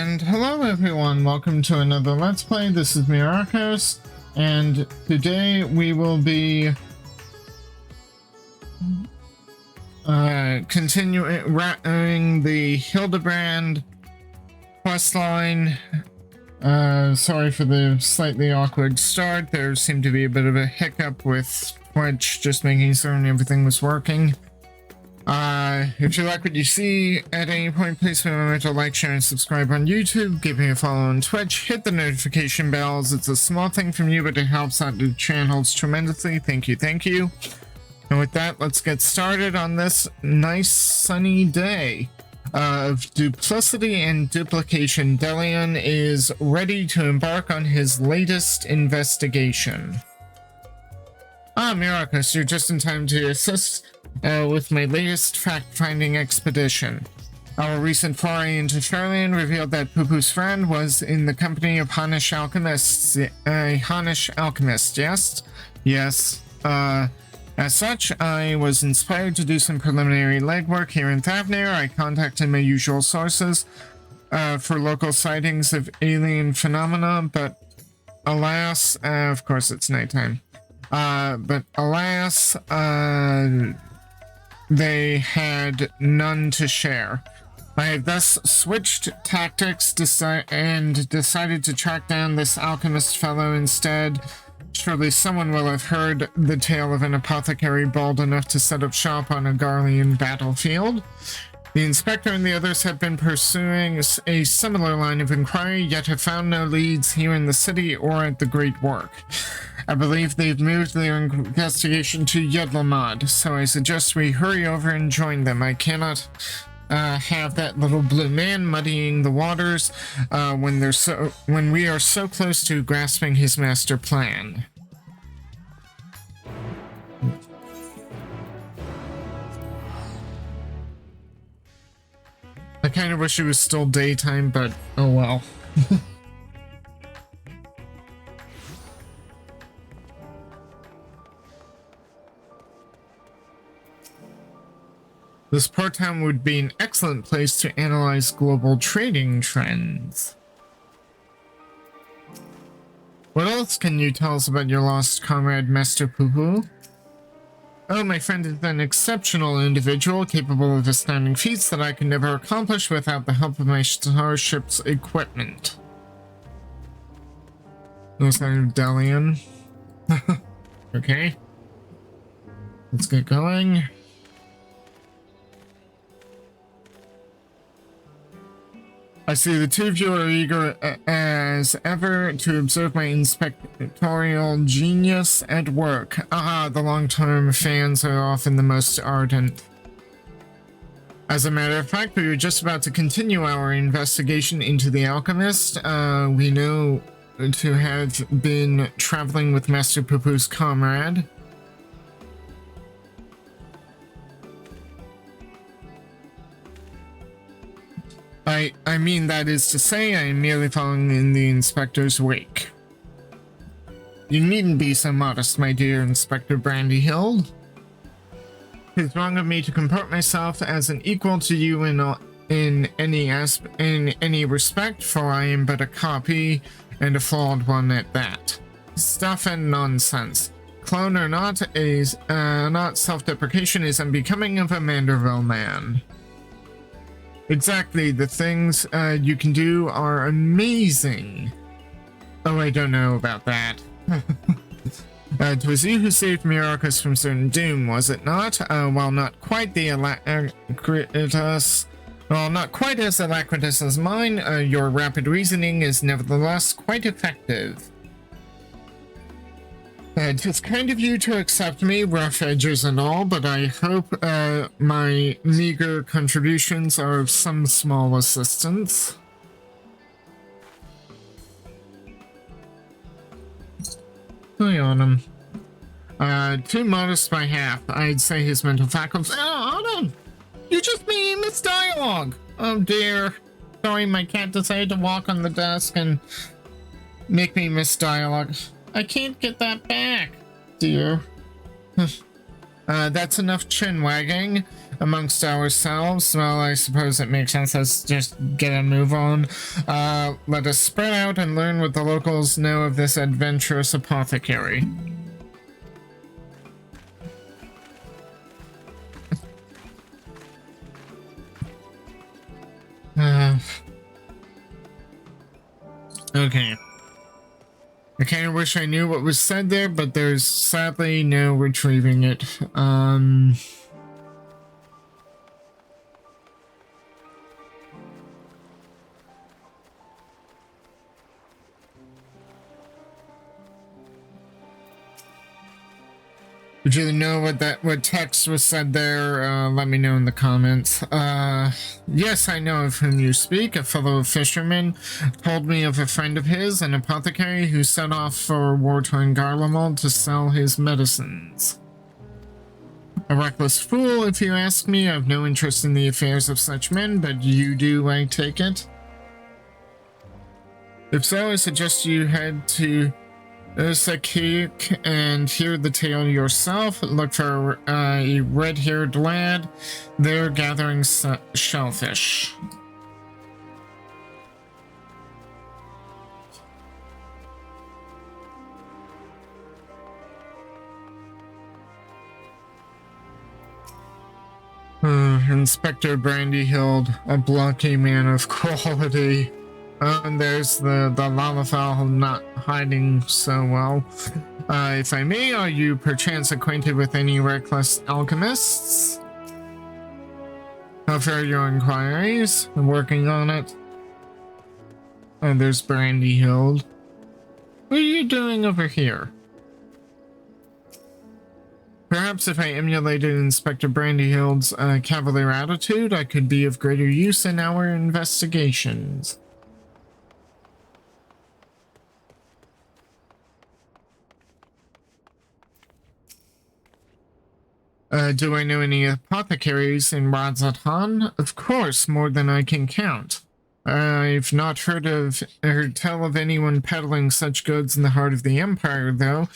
And hello everyone, welcome to another Let's Play. This is Myrokos, and today we will be continuing the Hildibrand Questline. Sorry for the slightly awkward start. There seemed to be a bit of a hiccup with Twitch, just making certain everything was working. If you like what you see at any point, please remember to like, share, and subscribe on YouTube. Give me a follow on Twitch. Hit the notification bells. It's a small thing from you, but it helps out the channels tremendously. Thank you, thank you. And with that, let's get started on this nice sunny day of duplicity and duplication. Delion is ready to embark on his latest investigation. Myrokos, you're just in time to assist with my latest fact-finding expedition. Our recent foray into Charlian revealed that Pupu's friend was in the company of Hanish alchemists. Hanish alchemist, yes? Yes. As such, I was inspired to do some preliminary legwork here in Thavnir. I contacted my usual sources for local sightings of alien phenomena, but alas, of course it's nighttime. But alas, they had none to share. I have thus switched tactics and decided to track down this alchemist fellow instead. Surely someone will have heard the tale of an apothecary bold enough to set up shop on a Garlean battlefield. The inspector and the others have been pursuing a similar line of inquiry, yet have found no leads here in the city or at the Great Work. I believe they've moved their investigation to Yedlamad, so I suggest we hurry over and join them. I cannot have that little blue man muddying the waters when we are so close to grasping his master plan. I kind of wish it was still daytime, but oh well. This port town would be an excellent place to analyze global trading trends. What else can you tell us about your lost comrade, Master Pupu? Oh, my friend is an exceptional individual, capable of astounding feats that I could never accomplish without the help of my starship's equipment. No sign of Delion. Okay. Let's get going. I see the two of you are eager as ever to observe my inspectorial genius at work. Ah, the long-term fans are often the most ardent. As a matter of fact, we were just about to continue our investigation into the alchemist. We know to have been traveling with Master Pupu's comrade. I mean, that is to say, I am merely following in the inspector's wake. You needn't be so modest, my dear Inspector Brandyhild. It is wrong of me to comport myself as an equal to you in any respect, for I am but a copy, and a flawed one at that. Stuff and nonsense. Clone or not, not self-deprecation is unbecoming of a Manderville man. Exactly, the things you can do are amazing. Oh, I don't know about that. It was you who saved Myrokos from certain doom, was it not? While not quite as alacritous as mine, your rapid reasoning is nevertheless quite effective. It's kind of you to accept me, rough edges and all, but I hope my meager contributions are of some small assistance. Good on him. Too modest by half. I'd say his mental faculties. Oh, hold on! You just made me misdialogue! Oh dear. Sorry, my cat decided to walk on the desk and make me misdialogue. I can't get that back, dear. That's enough chin wagging amongst ourselves. Well, I suppose it makes sense. Let's just get a move on. Let us spread out and learn what the locals know of this adventurous apothecary. Okay. I kind of wish I knew what was said there, but there's sadly no retrieving it. Would you know what text was said there? Let me know in the comments. Yes, I know of whom you speak. A fellow fisherman told me of a friend of his, an apothecary, who set off for war-torn Garlemald to sell his medicines. A reckless fool, if you ask me. I have no interest in the affairs of such men, but you do, I take it. If so, I suggest you head to Sakik and hear the tale yourself. Look for a red-haired lad there gathering shellfish. Inspector Brandyhild, a blocky man of quality. And there's the Lalafell not hiding so well. If I may, are you perchance acquainted with any reckless alchemists? How fare your inquiries? I'm working on it. And there's Brandyhild. What are you doing over here? Perhaps if I emulated Inspector Brandyhild's cavalier attitude, I could be of greater use in our investigations. Do I know any apothecaries in Radzatan? Of course, more than I can count. I've not heard tell of anyone peddling such goods in the heart of the Empire, though.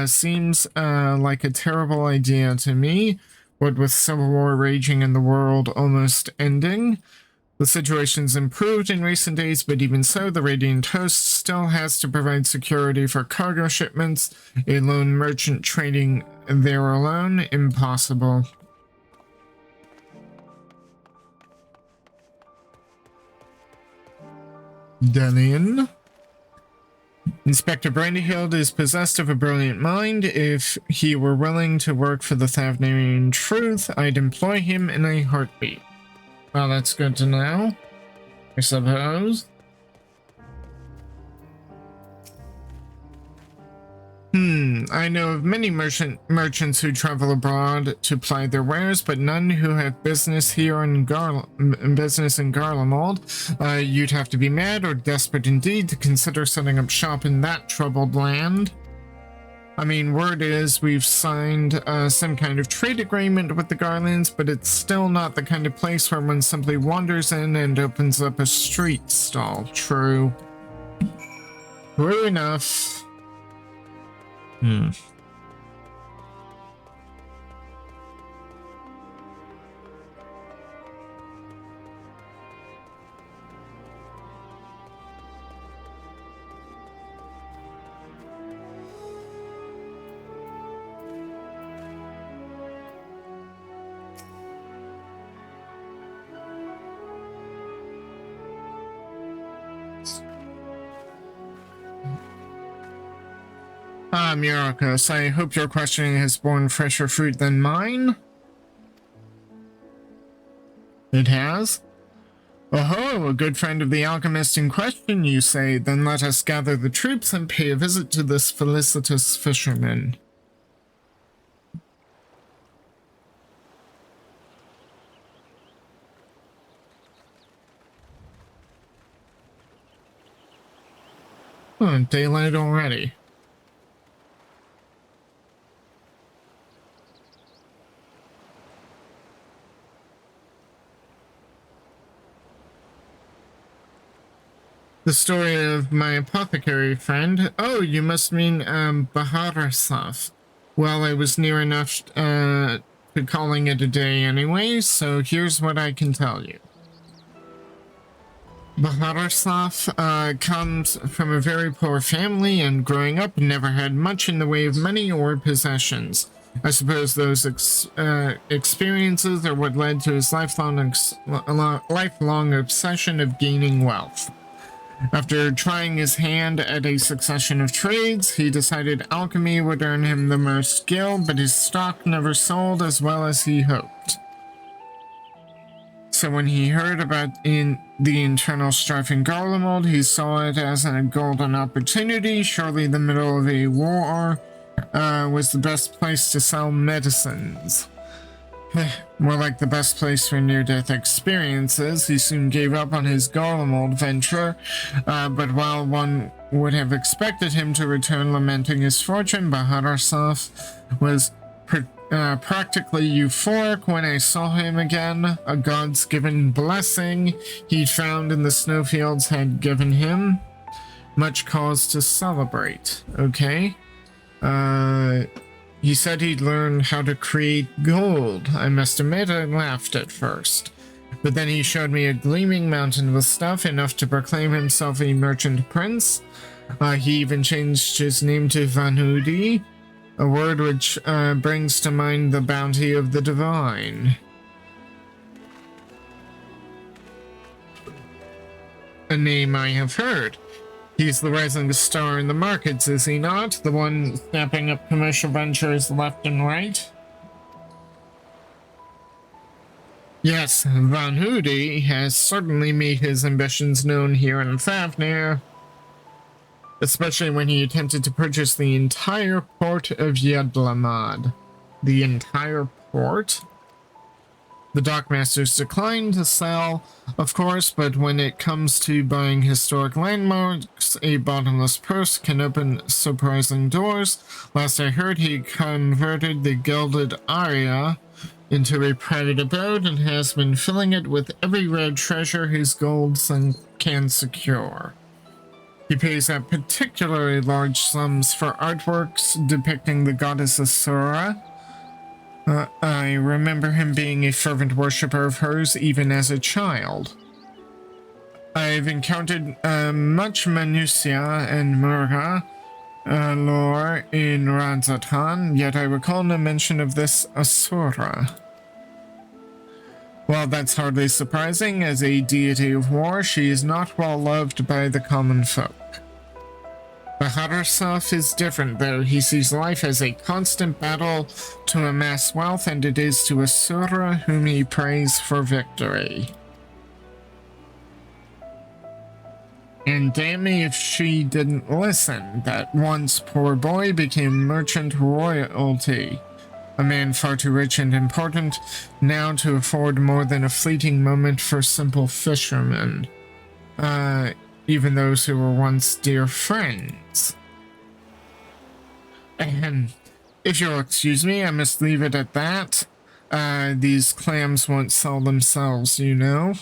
Seems like a terrible idea to me, what with civil war raging in the world almost ending. The situation's improved in recent days, but even so, the Radiant Host still has to provide security for cargo shipments. A lone merchant trading there alone, impossible. Delian. Inspector Brandyhild is possessed of a brilliant mind. If he were willing to work for the Thavnarian Truth, I'd employ him in a heartbeat. Well, that's good to know, I suppose. I know of many merchants who travel abroad to ply their wares, but none who have business here in Garlemald. You'd have to be mad or desperate indeed to consider setting up shop in that troubled land. I mean, word is we've signed some kind of trade agreement with the Garlands, but it's still not the kind of place where one simply wanders in and opens up a street stall. True. True enough. Myrokos, I hope your questioning has borne fresher fruit than mine. It has? Oh, a good friend of the alchemist in question, you say? Then let us gather the troops and pay a visit to this felicitous fisherman. Oh, daylight already. The story of my apothecary friend. Oh, you must mean, Baharasov. Well, I was near enough to calling it a day anyway, so here's what I can tell you. Baharasov comes from a very poor family, and growing up never had much in the way of money or possessions. I suppose those experiences are what led to his lifelong obsession of gaining wealth. After trying his hand at a succession of trades, he decided alchemy would earn him the most skill, but his stock never sold as well as he hoped. So when he heard about the internal strife in Garlemald, he saw it as a golden opportunity. Surely the middle of a war was the best place to sell medicines. More like the best place for near-death experiences. He soon gave up on his Garlemald venture, but while one would have expected him to return lamenting his fortune, Baharasov was practically euphoric when I saw him again. A God's given blessing he'd found in the snowfields had given him much cause to celebrate. Okay. He said he'd learn how to create gold. I must admit I laughed at first. But then he showed me a gleaming mountain with stuff, enough to proclaim himself a merchant prince. He even changed his name to Vanudi, a word which brings to mind the bounty of the divine. A name I have heard. He's the rising star in the markets, is he not? The one snapping up commercial ventures left and right? Yes, Van Hoody has certainly made his ambitions known here in Fafnir, especially when he attempted to purchase the entire port of Yedlamad. The entire port? The dockmasters declined to sell, of course, but when it comes to buying historic landmarks, a bottomless purse can open surprising doors. Last I heard, he converted the Gilded Aria into a private abode and has been filling it with every rare treasure his gold can secure. He pays out particularly large sums for artworks depicting the goddess Asura. I remember him being a fervent worshipper of hers even as a child. I've encountered much Manusia and Murga lore in Ranzatan, yet I recall no mention of this Asura. Well, that's hardly surprising. As a deity of war, she is not well loved by the common folk. Baharasov is different, though. He sees life as a constant battle to amass wealth, and it is to Asura whom he prays for victory. And damn me if she didn't listen. That once poor boy became merchant royalty. A man far too rich and important now to afford more than a fleeting moment for simple fishermen. Even those who were once dear friends. And if you'll excuse me, I must leave it at that. These clams won't sell themselves, you know.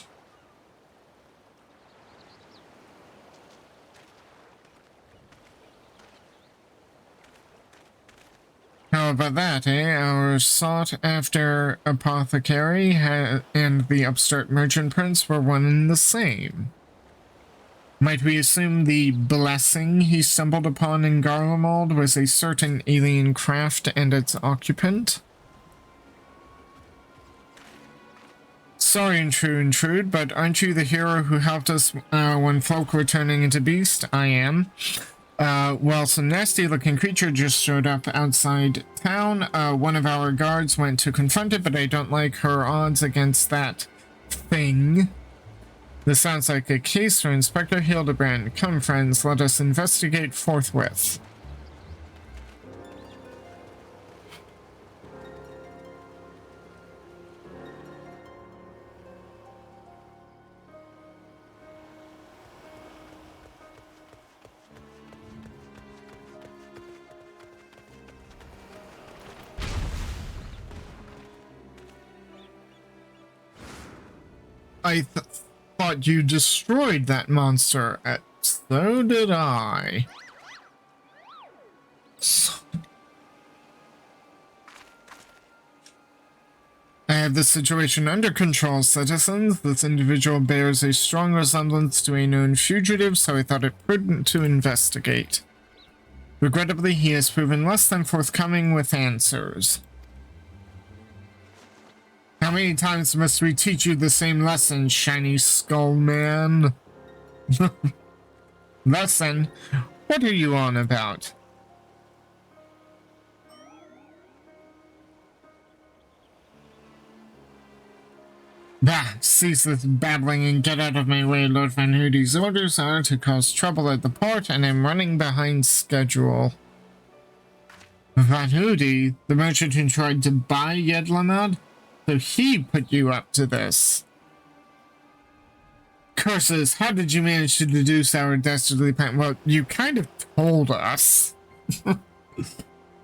How about that, eh? Our sought-after apothecary and the upstart merchant prince were one and the same. Might we assume the blessing he stumbled upon in Garlemald was a certain alien craft and its occupant? Sorry, intrude, but aren't you the hero who helped us when folk were turning into beast? I am. Well, some nasty-looking creature just showed up outside town. One of our guards went to confront it, but I don't like her odds against that thing. This sounds like a case for Inspector Hildibrand. Come, friends, let us investigate forthwith. I thought you destroyed that monster. So did I. have the situation under control, citizens. This individual bears a strong resemblance to a known fugitive, so I thought it prudent to investigate. Regrettably, he has proven less than forthcoming with answers. How many times must we teach you the same lesson, shiny skull man? Lesson? What are you on about? Bah, cease this babbling and get out of my way. Lord Van Hoody's orders are to cause trouble at the port, and I'm running behind schedule. Van Hoody, the merchant who tried to buy Yedlamad? So he put you up to this. Curses, how did you manage to deduce our dastardly plan? Well, you kind of told us.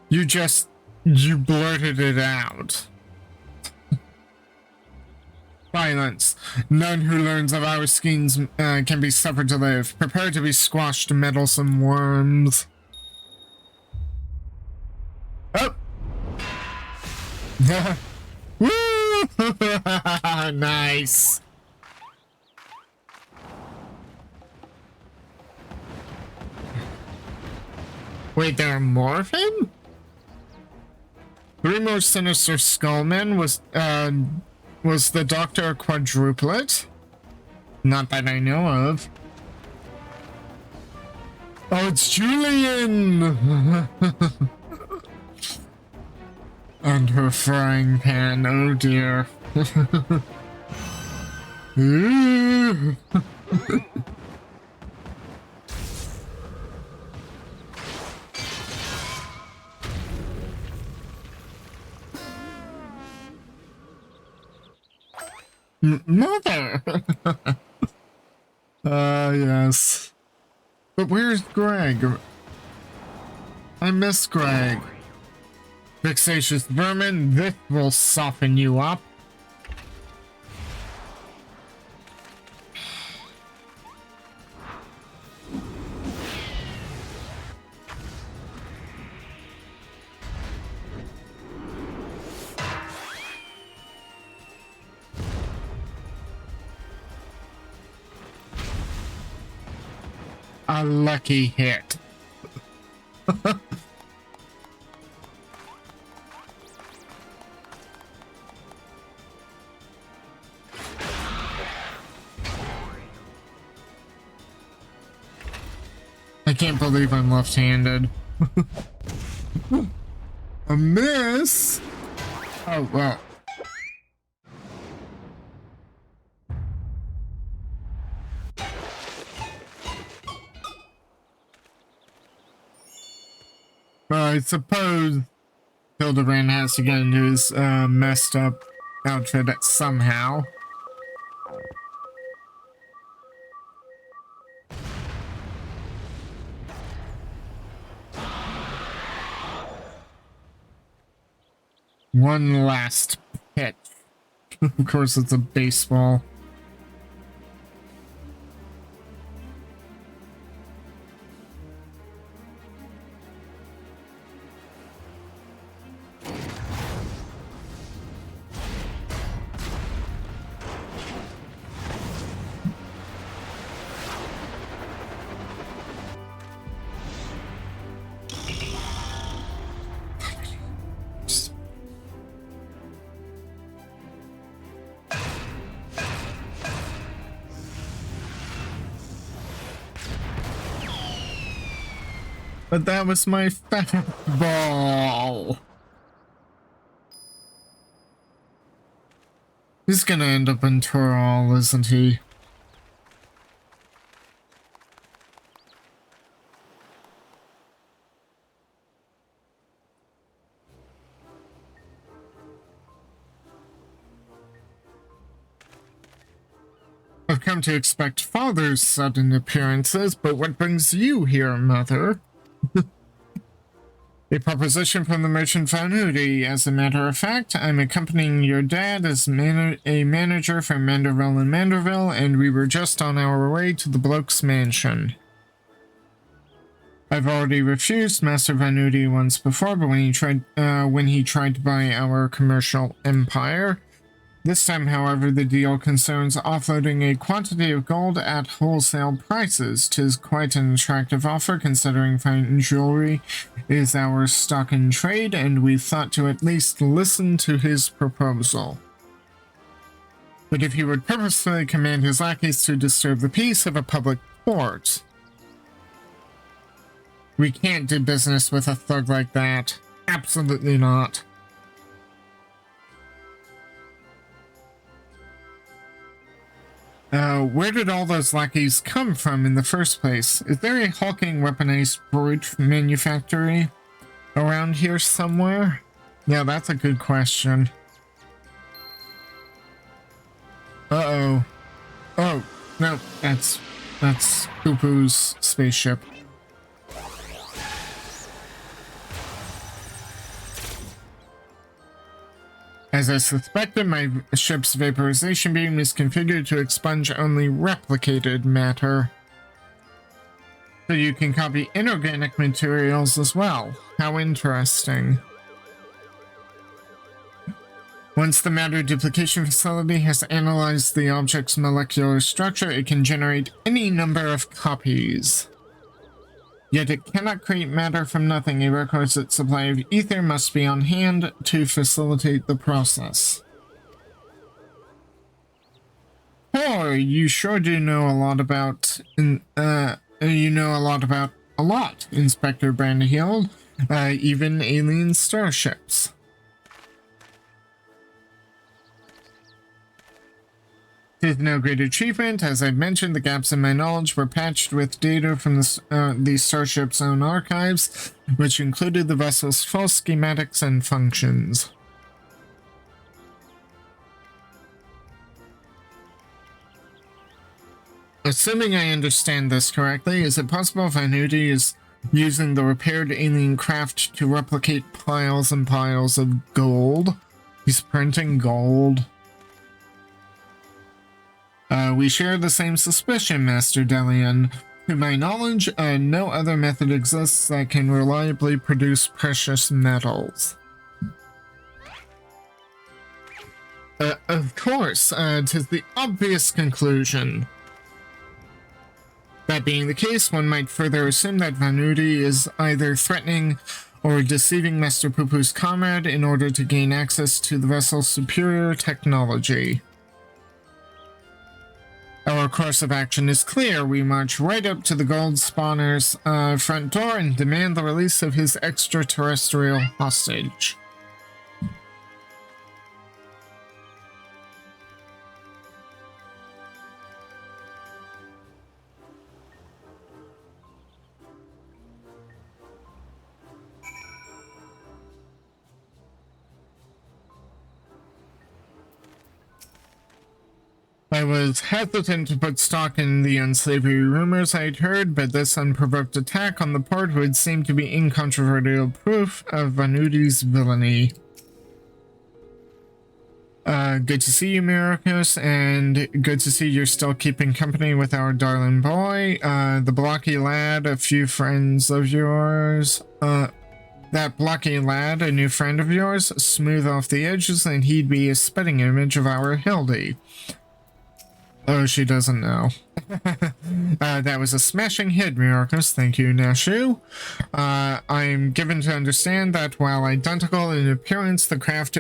You blurted it out. Silence. None who learns of our schemes can be suffered to live. Prepare to be squashed, meddlesome worms. Oh! Woo! Nice. Wait, there are more of him? 3 more sinister skullmen. Was the doctor a quadruplet? Not that I know of. Oh, it's Julian! And her frying pan, oh dear. Mother! Yes. But where's Greg? I miss Greg. Vexatious vermin, this will soften you up. A lucky hit. I can't believe I'm left-handed. A miss? Oh, well. I suppose Hildibrand has to get into his messed up outfit somehow. One last pitch. Of course, it's a baseball. But that was my ball. He's gonna end up in Tural, isn't he? I've come to expect father's sudden appearances, but what brings you here, mother? A proposition from the merchant Van Hoody. As a matter of fact, I'm accompanying your dad as a manager from Manderville and Manderville, and we were just on our way to the bloke's mansion. I've already refused Master Van Hoody once before, but when he tried to buy our commercial empire, This time, however, the deal concerns offloading a quantity of gold at wholesale prices. 'Tis quite an attractive offer, considering fine jewelry is our stock in trade, and we thought to at least listen to his proposal. But if he would purposefully command his lackeys to disturb the peace of a public port, we can't do business with a thug like that. Absolutely not. Where did all those lackeys come from in the first place? Is there a hulking weaponized brute manufactory around here somewhere? Yeah, that's a good question. Uh-oh. Oh, no, that's Poo-Poo's spaceship. As I suspected, my ship's vaporization beam is configured to expunge only replicated matter. So you can copy inorganic materials as well. How interesting. Once the matter duplication facility has analyzed the object's molecular structure, it can generate any number of copies. Yet it cannot create matter from nothing. A requisite supply of ether must be on hand to facilitate the process. Oh, you sure do know a lot about, a lot, Inspector Brandhild, even alien starships. It is no great achievement. As I mentioned, the gaps in my knowledge were patched with data from the starship's own archives, which included the vessel's full schematics and functions. Assuming I understand this correctly, is it possible Vanuti is using the repaired alien craft to replicate piles and piles of gold? He's printing gold. We share the same suspicion, Master Delian. To my knowledge, no other method exists that can reliably produce precious metals. Of course, 'tis the obvious conclusion. That being the case, one might further assume that Vanuti is either threatening or deceiving Master Poo-Poo's comrade in order to gain access to the vessel's superior technology. Our course of action is clear. We march right up to the gold spawner's front door and demand the release of his extraterrestrial hostage. I was hesitant to put stock in the unsavory rumors I'd heard, but this unprovoked attack on the port would seem to be incontrovertible proof of Vanuti's villainy. Good to see you, Myrokos, and good to see you're still keeping company with our darling boy. The blocky lad, a few friends of yours. That blocky lad, a new friend of yours, smooth off the edges, and he'd be a spitting image of our Hildy. Oh, she doesn't know. That was a smashing hit, Myrokos. Thank you, Nashu. I'm given to understand that while identical in appearance, the craft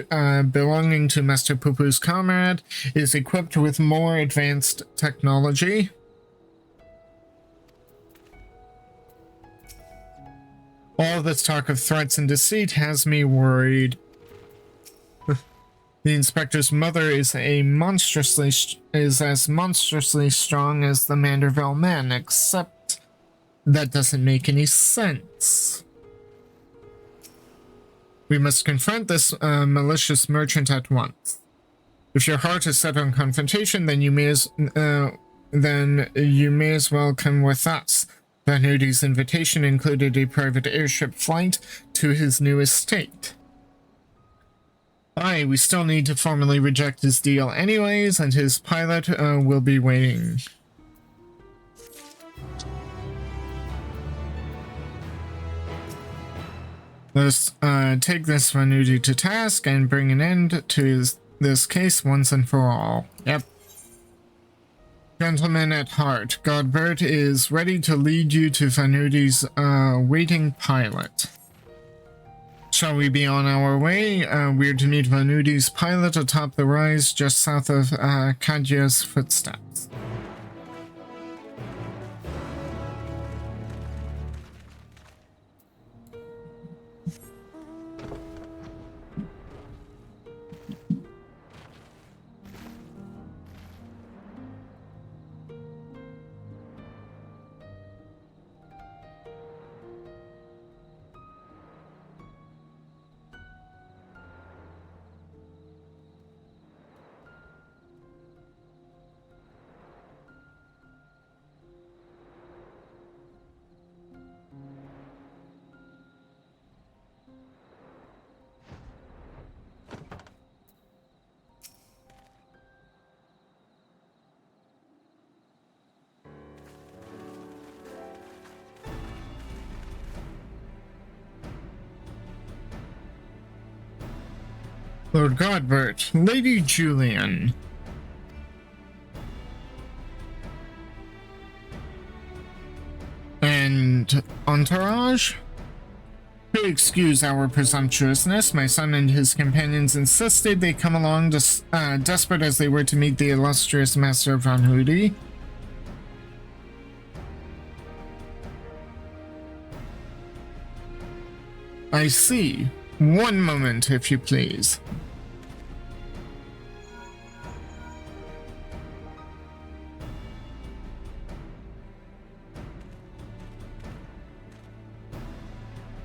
belonging to Master Poo-Poo's comrade is equipped with more advanced technology. All this talk of threats and deceit has me worried. The inspector's mother is as monstrously strong as the Manderville men, except that doesn't make any sense. We must confront this malicious merchant at once. If your heart is set on confrontation, then you may as well come with us. Vanuti's invitation included a private airship flight to his new estate. Aye, we still need to formally reject his deal anyways, and his pilot will be waiting. Let's take this Vanuti to task and bring an end to this case once and for all. Yep. Gentleman at heart, Godbert is ready to lead you to Fanudi's waiting pilot. Shall we be on our way? We're to meet Vanudi's pilot atop the rise just south of Kadja's footsteps. Lord Godbert, Lady Julian. And entourage? To excuse our presumptuousness, my son and his companions insisted they come along desperate as they were to meet the illustrious Master Van Hoody. I see. One moment, if you please.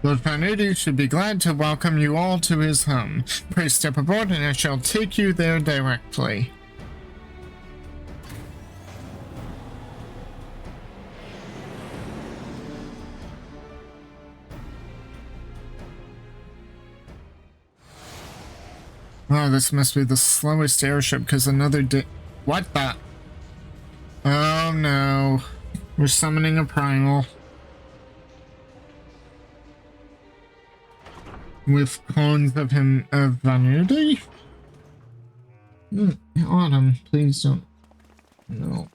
Lord Fanudi should be glad to welcome you all to his home. Pray step aboard and I shall take you there directly. Oh, this must be the slowest airship because another What the? Oh no. We're summoning a primal. With clones of him of Vanudi? Autumn, please don't. No.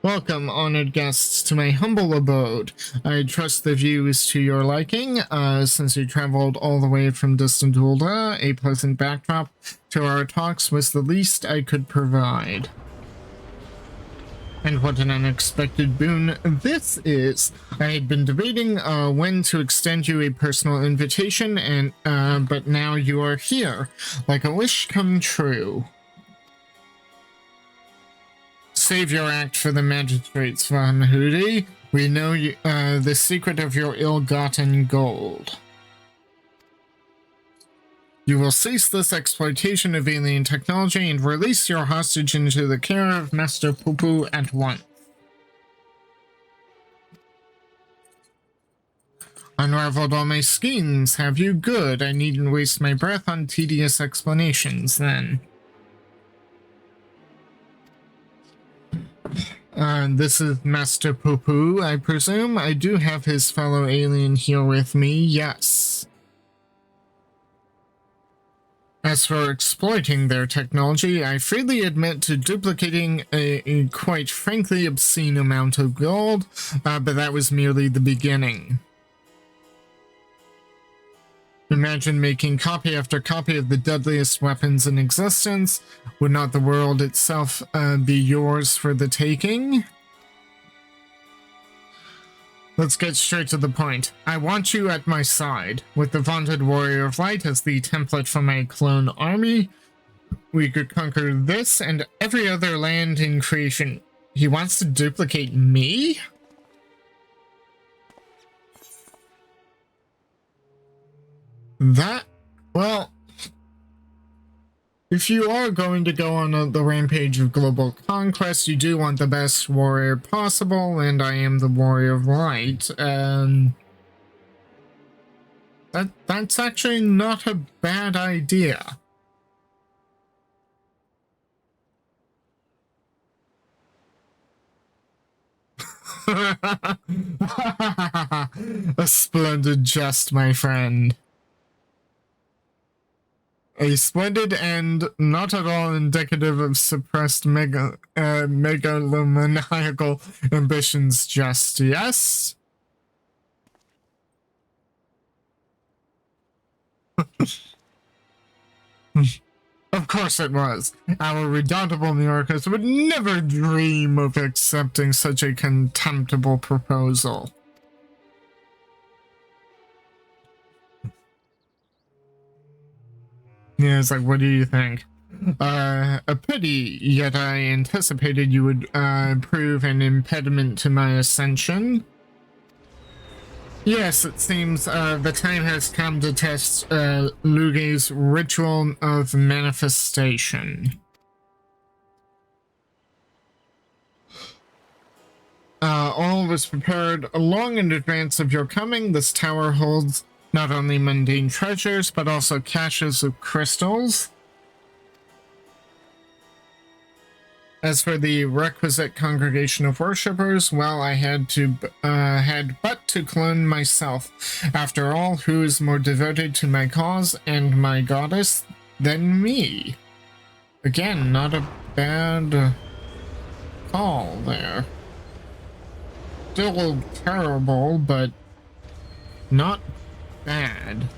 Welcome, honored guests, to my humble abode. I trust the view is to your liking, since you traveled all the way from distant Ulda. A pleasant backdrop to our talks was the least I could provide. And what an unexpected boon this is. I had been debating when to extend you a personal invitation, and but now you are here, like a wish come true. Save your act for the magistrates, Van Hoody. We know you, the secret of your ill-gotten gold. You will cease this exploitation of alien technology and release your hostage into the care of Master Poopoo at once. Unraveled all my schemes, have you? Good. I needn't waste my breath on tedious explanations, then. This is Master Poopoo, I presume. I do have his fellow alien here with me, yes. As for exploiting their technology, I freely admit to duplicating a quite frankly obscene amount of gold, but that was merely the beginning. Imagine making copy after copy of the deadliest weapons in existence. Would not the world itself be yours for the taking? Let's get straight to the point. I want you at my side. With the vaunted Warrior of Light as the template for my clone army, we could conquer this and every other land in creation. He wants to duplicate me? Well, if you are going to go on the rampage of global conquest, you do want the best warrior possible, and I am the Warrior of Light, that's actually not a bad idea. A splendid jest, my friend. A splendid and not at all indicative of suppressed megalomaniacal ambitions jest, yes? Of course it was. Our redoubtable Myrokos would never dream of accepting such a contemptible proposal. Yeah, it's like, what do you think? A pity, yet I anticipated you would prove an impediment to my ascension. Yes, it seems the time has come to test Luge's ritual of manifestation. All was prepared long in advance of your coming. This tower holds not only mundane treasures, but also caches of crystals. As for the requisite congregation of worshippers, well, I had but to clone myself. After all, who is more devoted to my cause and my goddess than me? Again, not a bad call there. Still terrible, but not bad.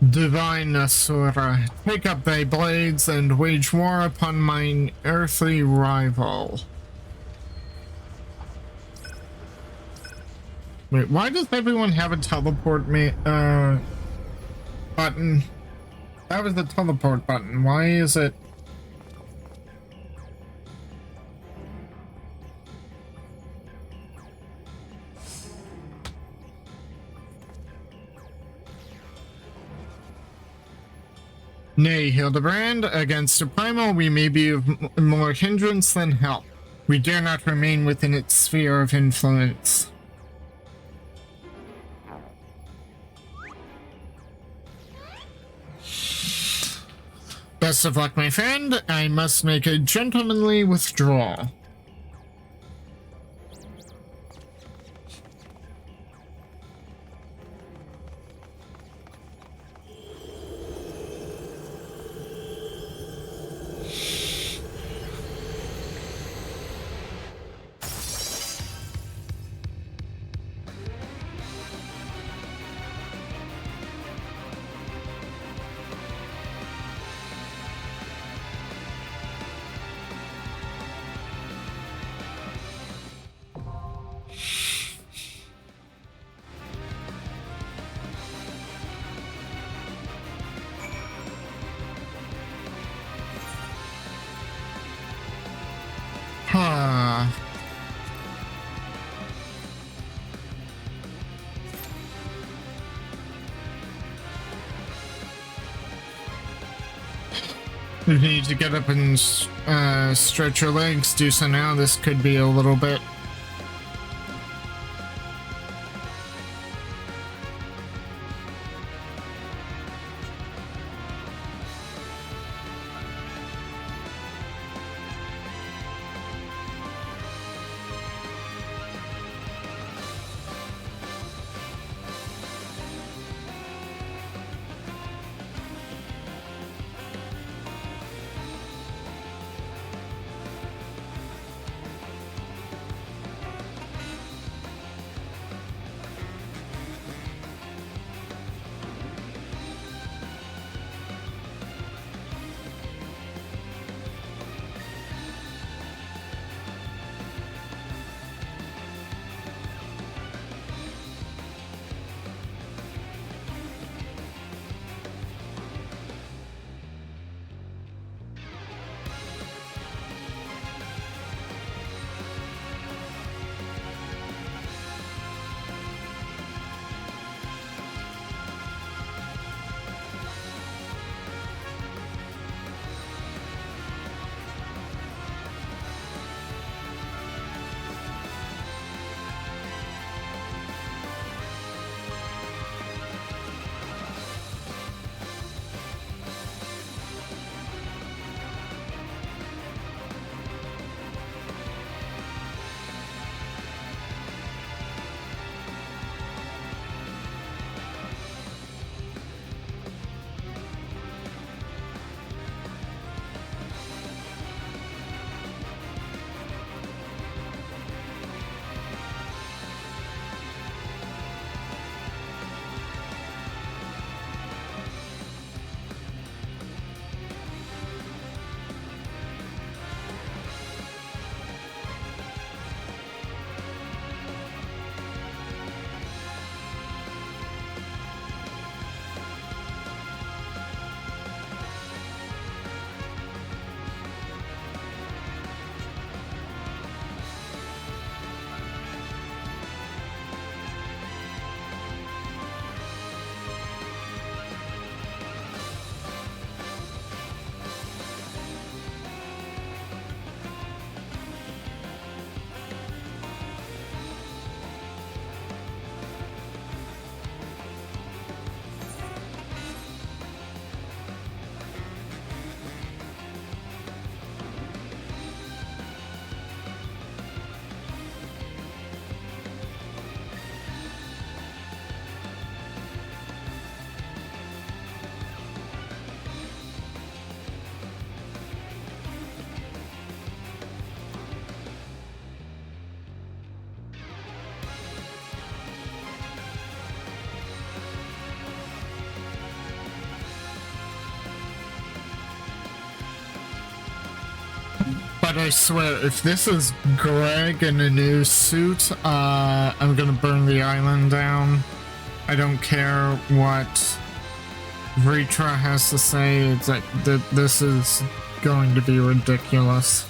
Divine Asura, take up thy blades and wage war upon mine earthly rival. Wait, why does everyone have a teleport button? That was the teleport button. Why is it? Nay, Hildibrand, against a primal we may be of more hindrance than help. We dare not remain within its sphere of influence. Best of luck, my friend. I must make a gentlemanly withdrawal. You need to get up and stretch your legs. Do so now. This could be a little bit. God, I swear, if this is Greg in a new suit, I'm gonna burn the island down. I don't care what Ritra has to say. It's like, this is going to be ridiculous.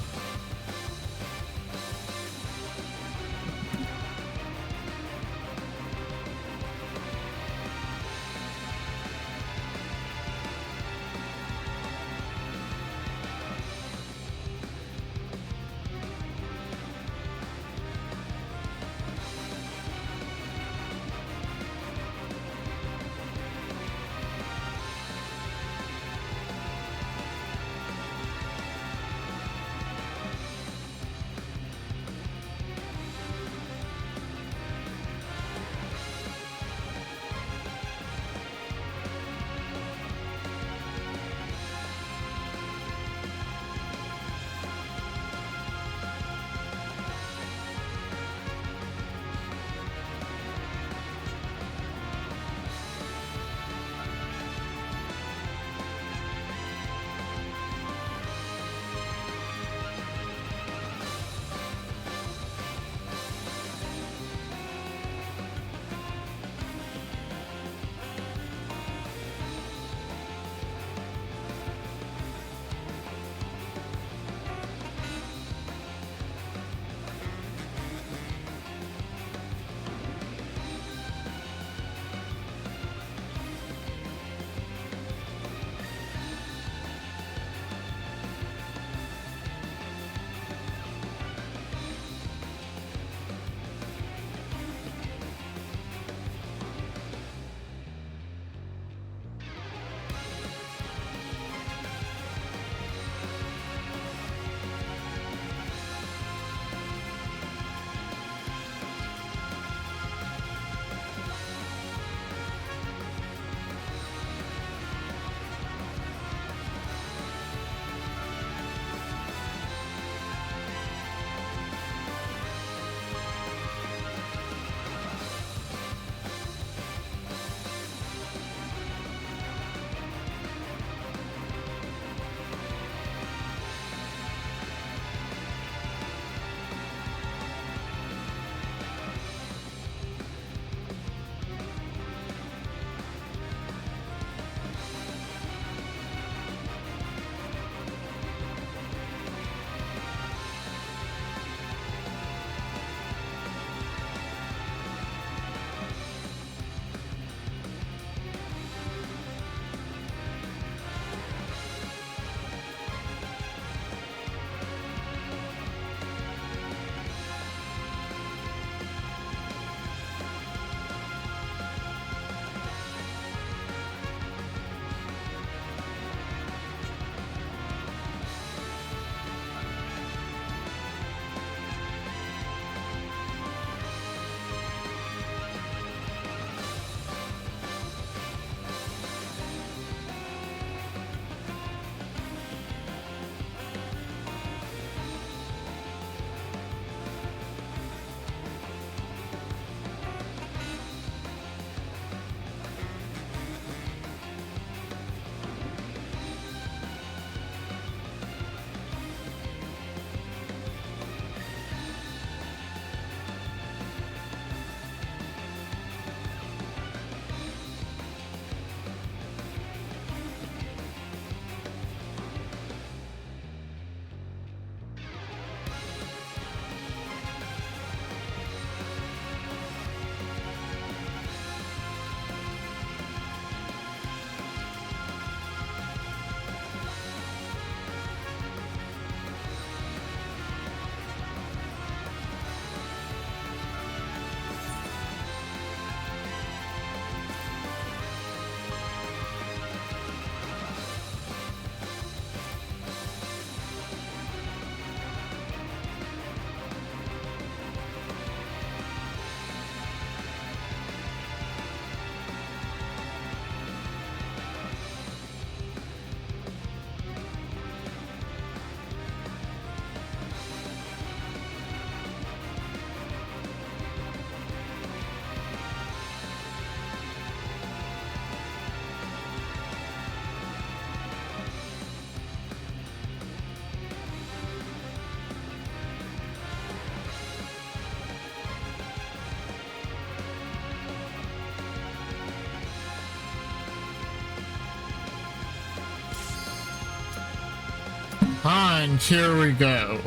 And here we go.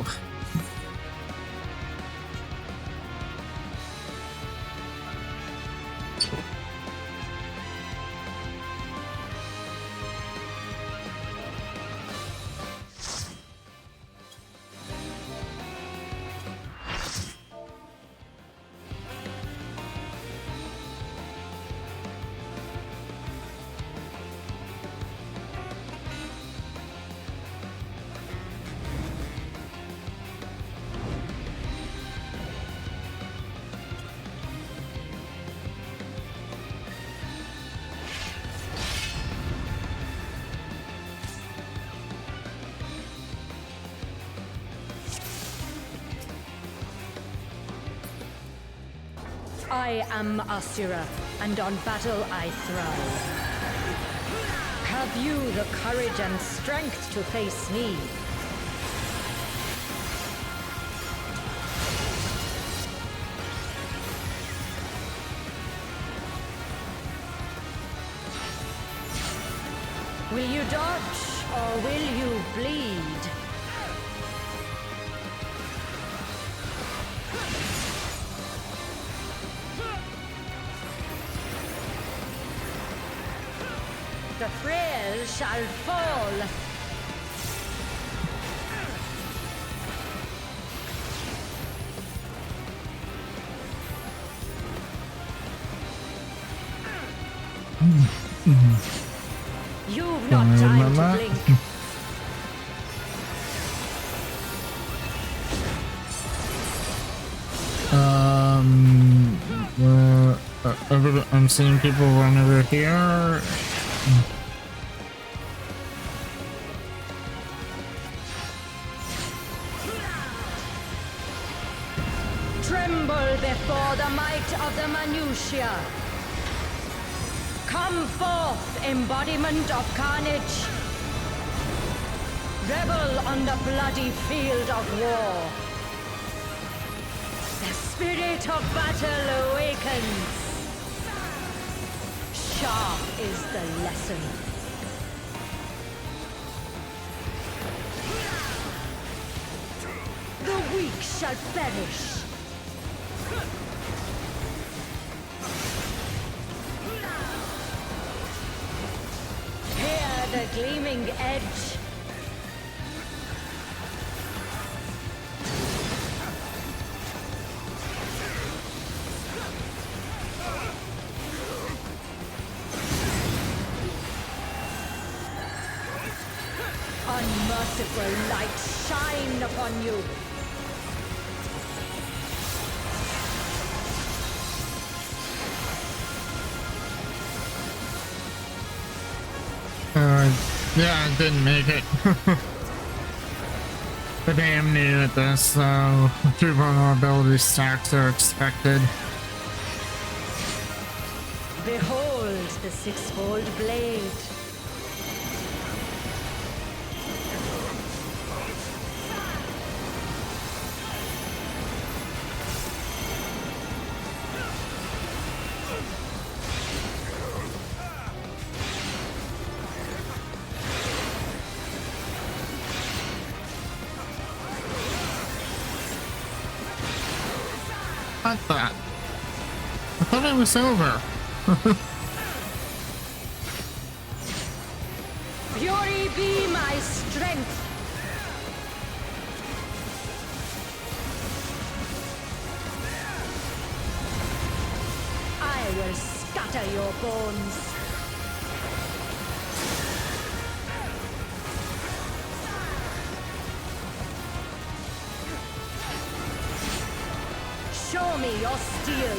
I am Asura, and on battle I thrive. Have you the courage and strength to face me? Will you dodge, or will you bleed? The frail shall fall. You've not time to blink. I'm seeing people run over here. Tremble before the might of the minutiae. Come forth, embodiment of carnage. Revel on the bloody field of war. The spirit of battle awakens. Sharp is the lesson. The weak shall perish. Hear the gleaming edge. Unmerciful light shine upon you. Yeah, I didn't make it. But I am new at this, so 2 vulnerability stacks are expected. Behold the six-fold blade. What that? I thought it was over. Fury be my strength. I will scatter your bones. Show me your steel.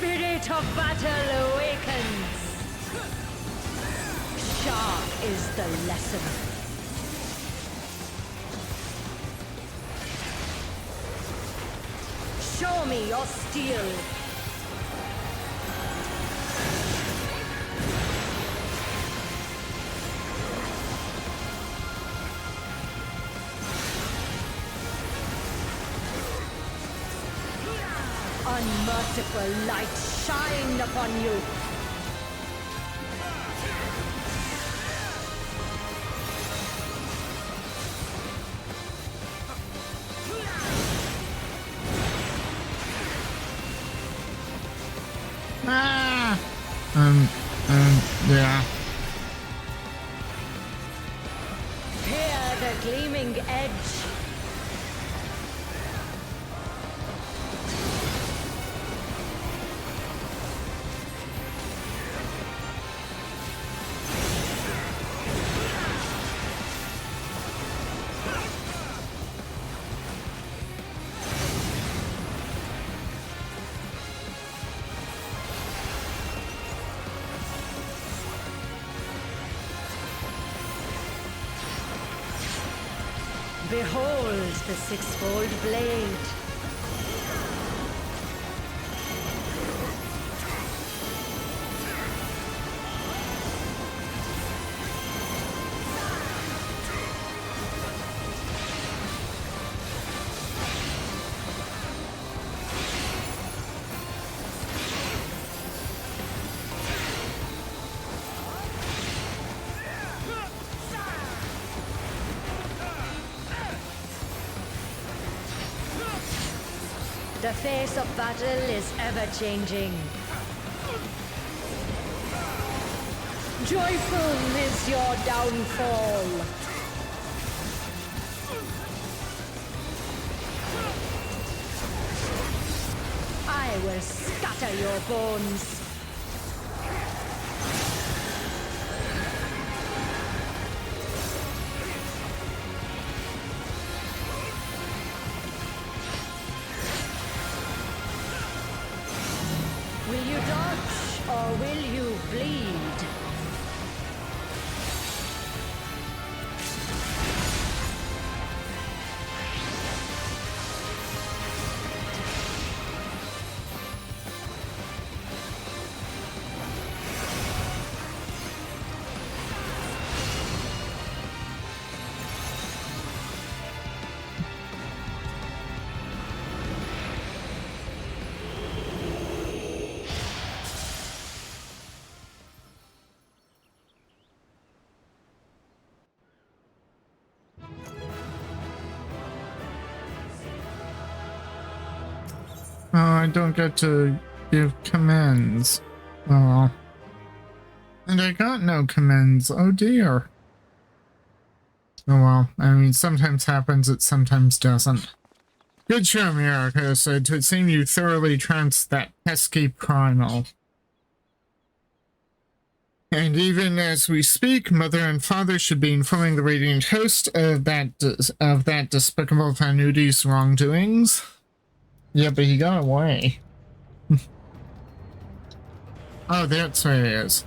Spirit of battle awakens. Sharp is the lesson. Show me your steel. Unmerciful light shine upon you. Ah! Yeah. Hear the gleaming edge. Behold the six-fold blade. The face of battle is ever-changing. Joyful is your downfall. I will scatter your bones. Will you dodge or will you bleed? Oh, I don't get to give commands. Oh. And I got no commands. Oh dear. Oh well. I mean, sometimes happens, it sometimes doesn't. Good show, Myrokos. It would seem you thoroughly trounced that pesky primal. And even as we speak, Mother and Father should be informing the Radiant Host of that despicable Fanuti's wrongdoings. Yeah, but he got away. Oh, that's where he is.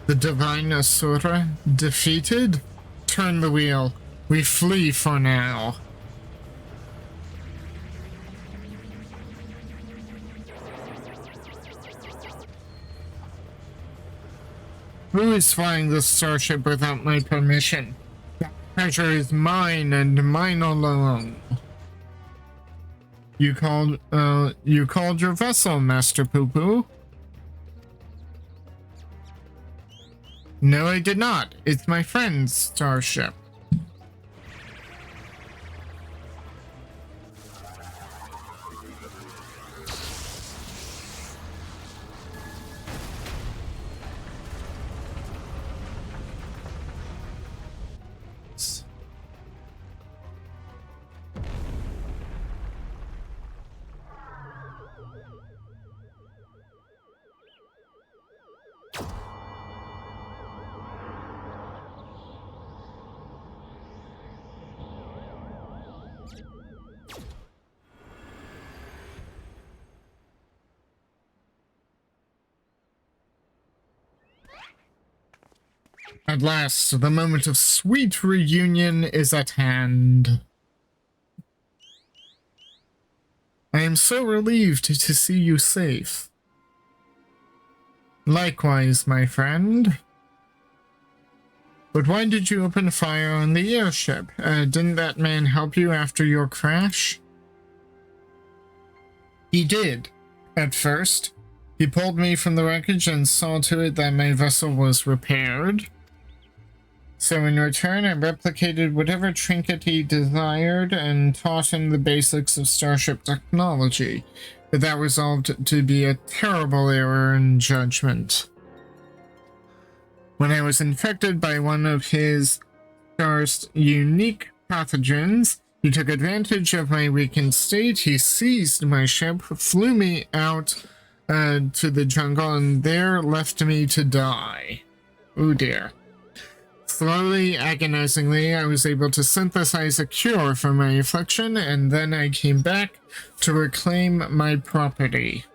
The Divine Asura defeated? Turn the wheel. We flee for now. Who is flying this starship without my permission? That treasure is mine and mine alone. You called your vessel, Master Poo Poo? No, I did not. It's my friend's starship. At last, the moment of sweet reunion is at hand. I am so relieved to see you safe. Likewise, my friend. But why did you open fire on the airship? Didn't that man help you after your crash? He did. At first, he pulled me from the wreckage and saw to it that my vessel was repaired. So in return, I replicated whatever trinket he desired and taught him the basics of starship technology. But that resolved to be a terrible error in judgment. When I was infected by one of his star's unique pathogens, he took advantage of my weakened state. He seized my ship, flew me out to the jungle, and there left me to die. Oh dear. Slowly, agonizingly, I was able to synthesize a cure for my affliction, and then I came back to reclaim my property.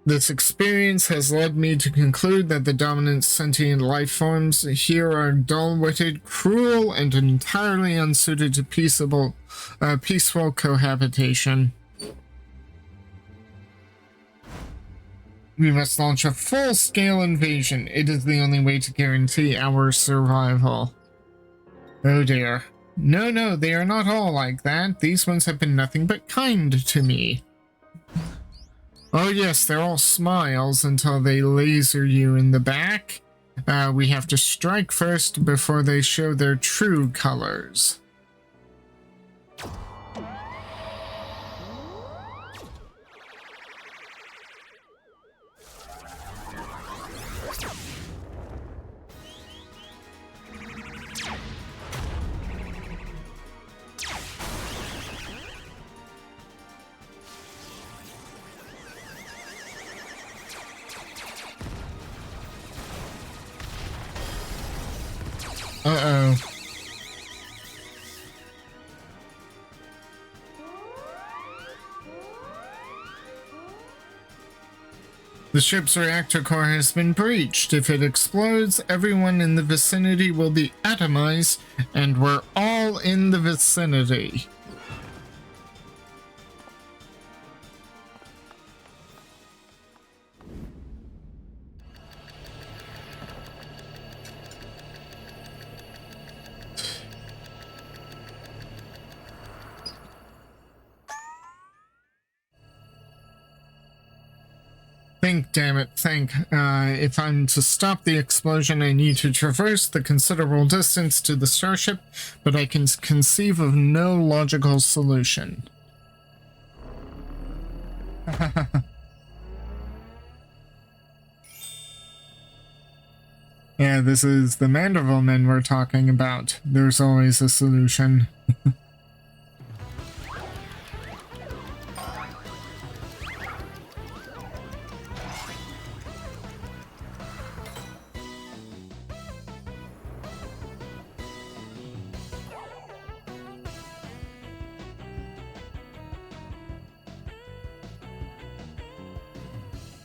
This experience has led me to conclude that the dominant sentient life forms here are dull-witted, cruel, and entirely unsuited to peaceable cohabitation. We must launch a full-scale invasion. It is the only way to guarantee our survival. Oh dear. No, they are not all like that. These ones have been nothing but kind to me. Oh yes, they're all smiles until they laser you in the back. We have to strike first before they show their true colors. Uh-oh. The ship's reactor core has been breached. If it explodes, everyone in the vicinity will be atomized, and we're all in the vicinity. Think, damn it, think. If I'm to stop the explosion, I need to traverse the considerable distance to the starship, but I can conceive of no logical solution. Yeah, this is the Manderville men we're talking about. There's always a solution.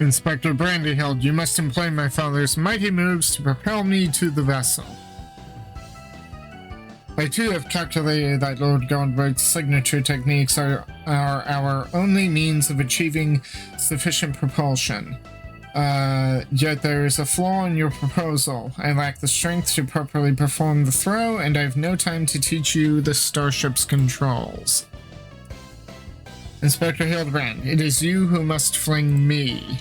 Inspector Brandyhild, you must employ my father's mighty moves to propel me to the vessel. I too have calculated that Lord Godward's signature techniques are our only means of achieving sufficient propulsion. Yet there is a flaw in your proposal. I lack the strength to properly perform the throw, and I have no time to teach you the starship's controls. Inspector Hildibrand, it is you who must fling me.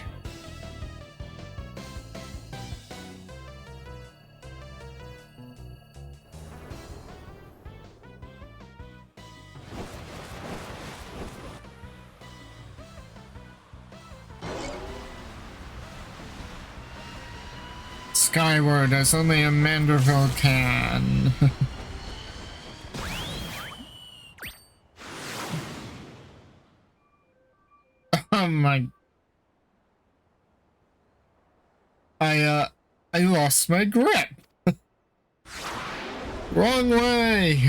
Skyward, as only a Manderville can. Oh my... I lost my grip. Wrong way.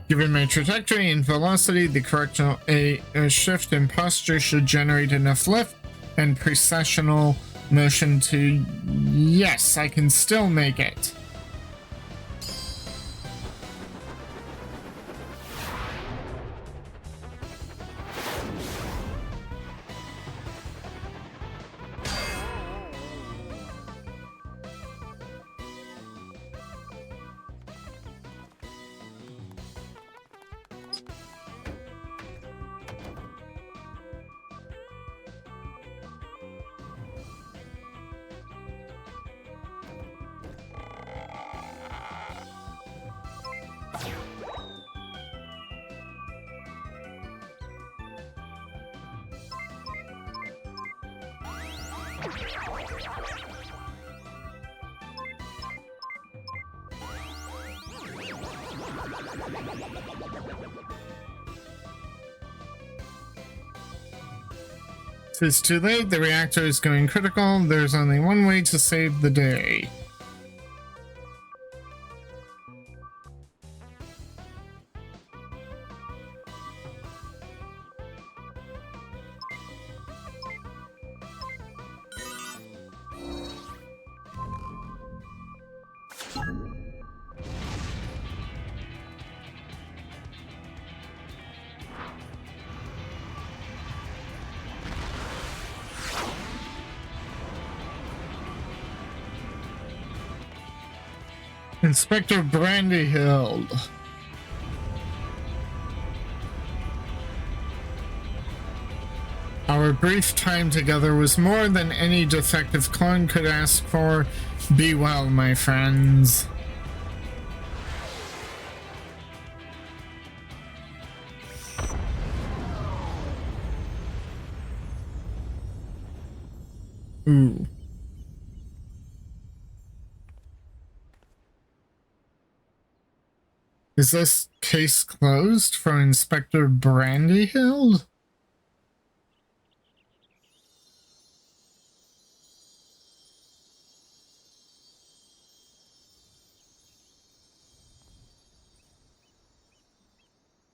Given my trajectory and velocity, the correct shift in posture should generate enough lift and precessional Motion to yes, I can still make it. It's too late. The reactor is going critical. There's only one way to save the day. Inspector Brandyhild. Our brief time together was more than any defective clone could ask for. Be well, my friends. Ooh. Is this case closed for Inspector Brandyhild?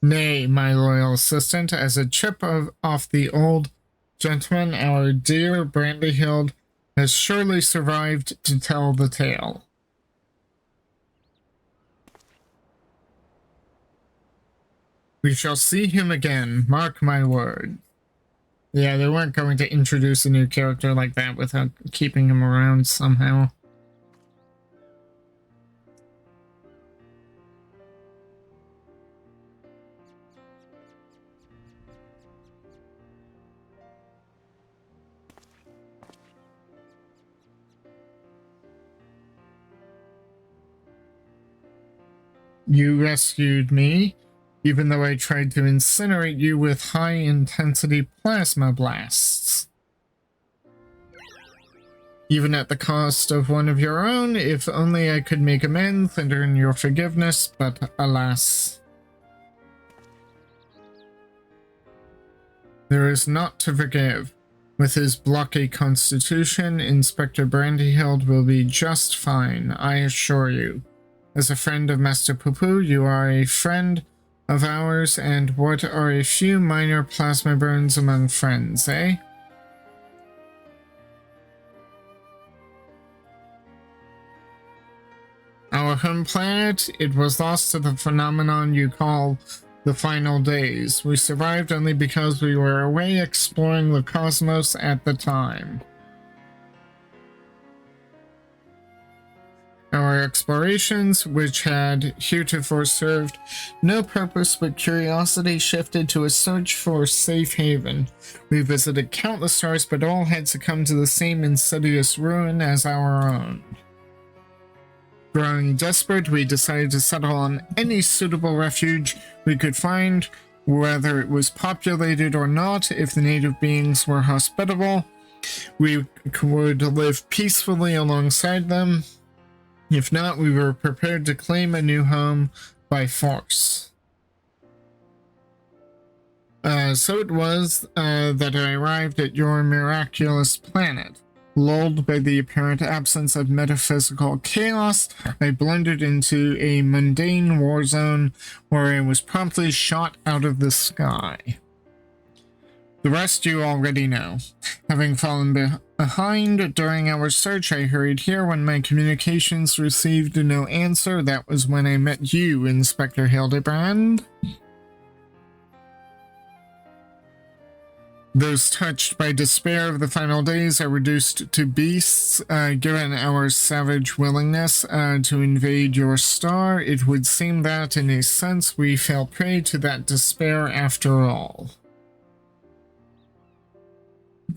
Nay, my loyal assistant, as a chip off the old gentleman, our dear Brandyhild has surely survived to tell the tale. We shall see him again, mark my word. Yeah, they weren't going to introduce a new character like that without keeping him around somehow. You rescued me, even though I tried to incinerate you with high-intensity plasma blasts. Even at the cost of one of your own, if only I could make amends and earn your forgiveness, but alas. There is naught to forgive. With his blocky constitution, Inspector Brandyhild will be just fine, I assure you. As a friend of Master Poo-Poo, you are a friend of ours, and what are a few minor plasma burns among friends, eh? Our home planet, it was lost to the phenomenon you call the final days. We survived only because we were away exploring the cosmos at the time. Our explorations, which had heretofore served no purpose but curiosity, shifted to a search for safe haven. We visited countless stars, but all had succumbed to the same insidious ruin as our own. Growing desperate, we decided to settle on any suitable refuge we could find, whether it was populated or not. If the native beings were hospitable, we would live peacefully alongside them. If not, we were prepared to claim a new home by force. So it was that I arrived at your miraculous planet. Lulled by the apparent absence of metaphysical chaos, I blundered into a mundane war zone where I was promptly shot out of the sky. The rest you already know. Having fallen behind during our search, I hurried here. When my communications received no answer, that was when I met you, Inspector Hildibrand. Those touched by despair of the final days are reduced to beasts. Given our savage willingness to invade your star, it would seem that, in a sense, we fell prey to that despair after all.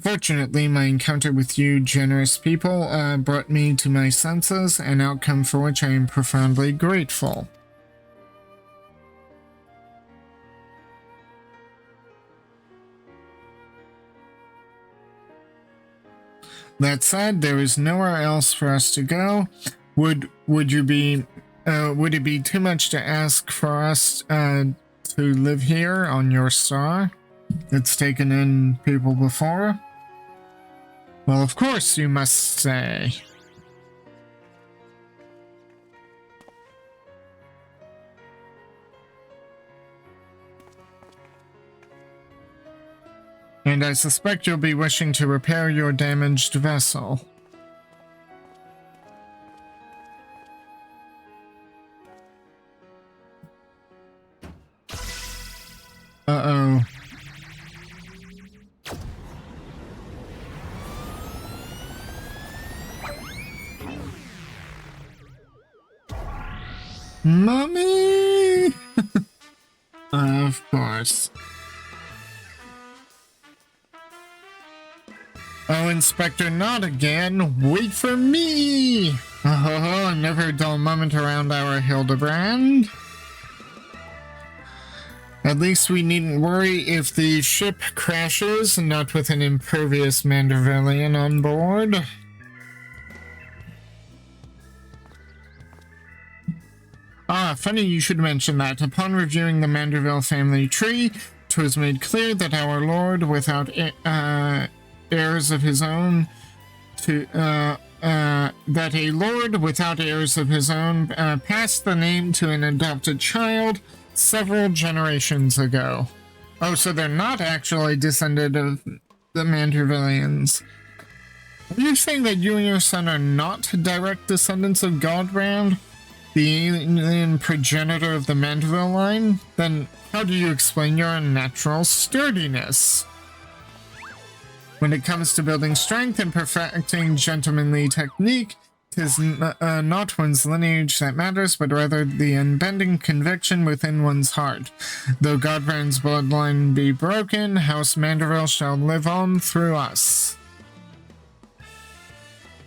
Fortunately, my encounter with you generous people brought me to my senses, an outcome for which I am profoundly grateful. That said, there is nowhere else for us to go. Would it be too much to ask for us to live here on your star? It's taken in people before. Well, of course you must say. And I suspect you'll be wishing to repair your damaged vessel. Uh-oh. Mommy! Of course. Oh, Inspector, not again. Wait for me! Oh, never a dull moment around our Hildibrand. At least we needn't worry if the ship crashes, not with an impervious Mandervillian on board. Ah, funny you should mention that. Upon reviewing the Manderville family tree, 'twas made clear that our lord, without heirs of his own, that a lord without heirs of his own passed the name to an adopted child several generations ago. Oh, so they're not actually descended of the Mandervillians. Are you saying that you and your son are not direct descendants of Godbrand, the alien progenitor of the Manderville line? Then how do you explain your unnatural sturdiness? When it comes to building strength and perfecting gentlemanly technique, 'tis not one's lineage that matters, but rather the unbending conviction within one's heart. Though Godbrand's bloodline be broken, House Manderville shall live on through us.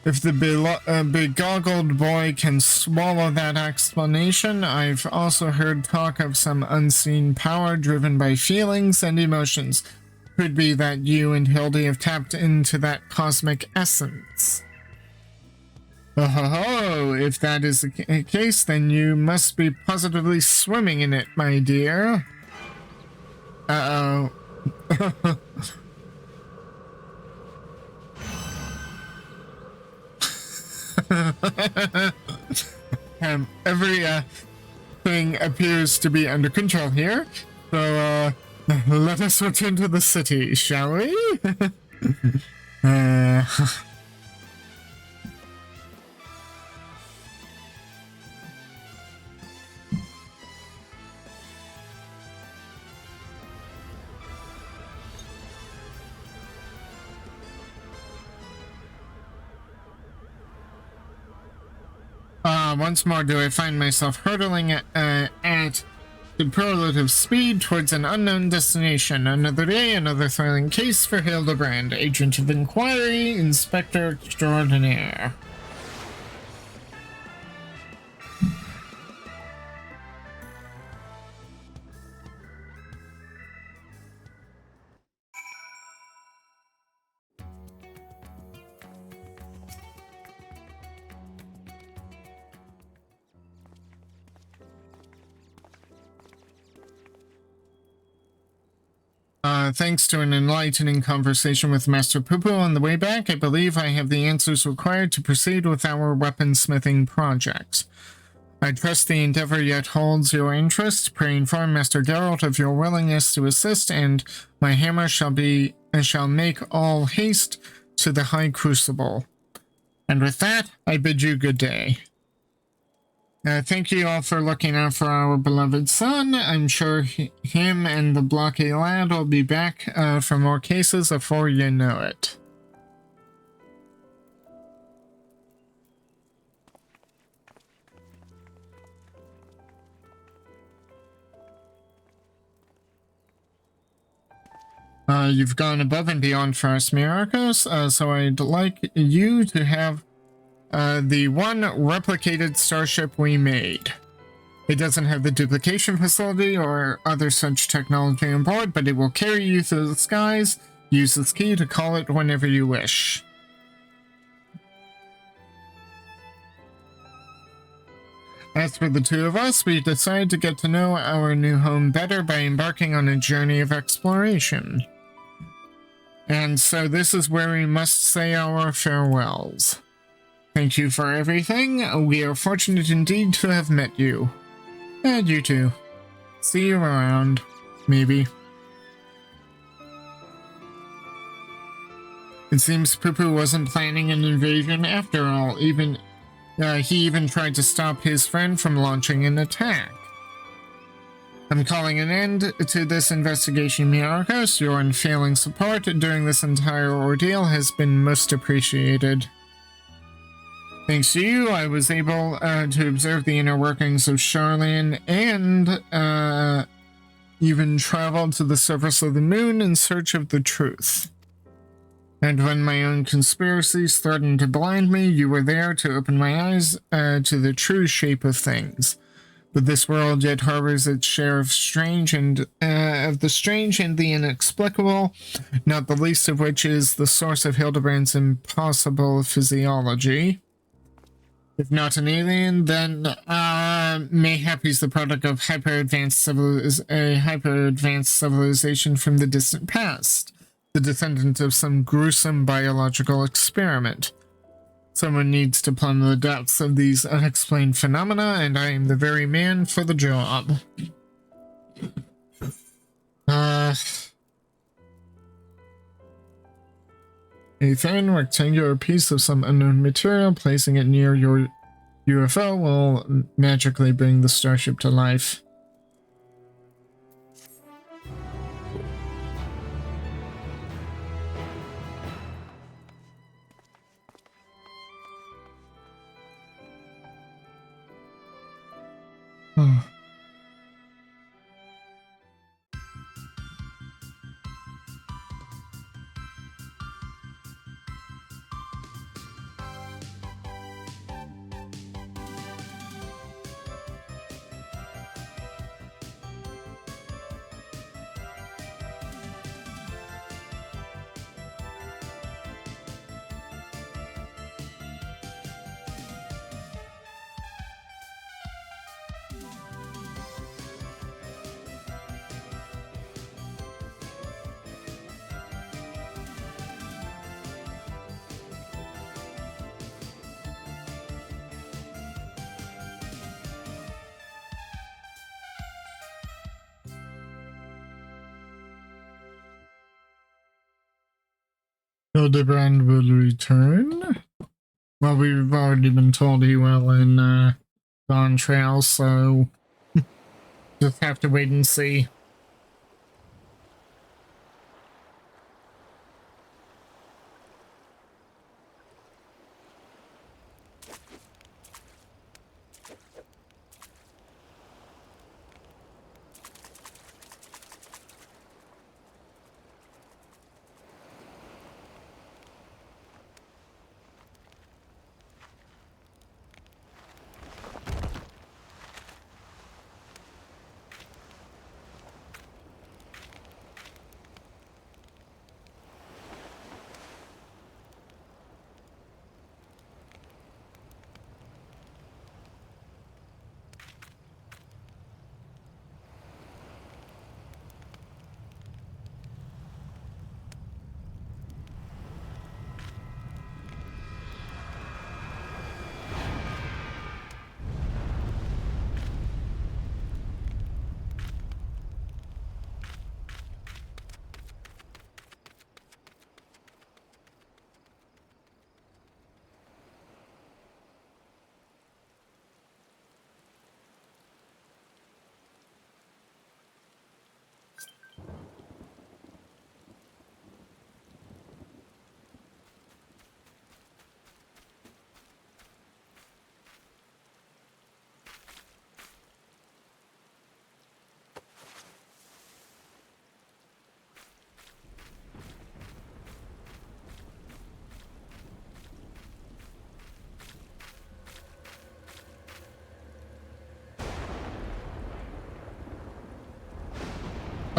If the begoggled boy can swallow that explanation, I've also heard talk of some unseen power driven by feelings and emotions. Could be that you and Hildy have tapped into that cosmic essence. Oh, if that is the case, then you must be positively swimming in it, my dear. Uh-oh. Everything appears to be under control here, so let us return to the city, shall we? Once more do I find myself hurtling at superlative speed towards an unknown destination. Another day, another thrilling case for Hildibrand, Agent of Inquiry, Inspector Extraordinaire. Thanks to an enlightening conversation with Master Poo-Poo on the way back, I believe I have the answers required to proceed with our weaponsmithing project. I trust the endeavor yet holds your interest. Pray inform Master Geralt of your willingness to assist, and my hammer shall make all haste to the High Crucible. And with that, I bid you good day. Thank you all for looking out for our beloved son. I'm sure him and the blocky lad will be back for more cases before you know it. You've gone above and beyond for us, Myrokos, so I'd like you to have the one replicated starship we made. It doesn't have the duplication facility or other such technology on board, but it will carry you through the skies. Use this key to call it whenever you wish. As for the two of us, we decided to get to know our new home better by embarking on a journey of exploration. And so this is where we must say our farewells. Thank you for everything. We are fortunate indeed to have met you. And you too. See you around. Maybe. It seems Poo-Poo wasn't planning an invasion after all. He even tried to stop his friend from launching an attack. I'm calling an end to this investigation, Myrokos. Your unfailing support during this entire ordeal has been most appreciated. Thanks to you, I was able to observe the inner workings of Charlene and even traveled to the surface of the moon in search of the truth. And when my own conspiracies threatened to blind me, you were there to open my eyes to the true shape of things. But this world yet harbors its share of the strange and the inexplicable, not the least of which is the source of Hildibrand's impossible physiology. If not an alien, then mayhap he's the product of hyper-advanced civilization from the distant past, the descendant of some gruesome biological experiment. Someone needs to plumb the depths of these unexplained phenomena, and I am the very man for the job. A thin rectangular piece of some unknown material, placing it near your UFO will magically bring the starship to life. Hildibrand will return. Well, we've already been told he will in Dawn Trail, so just have to wait and see.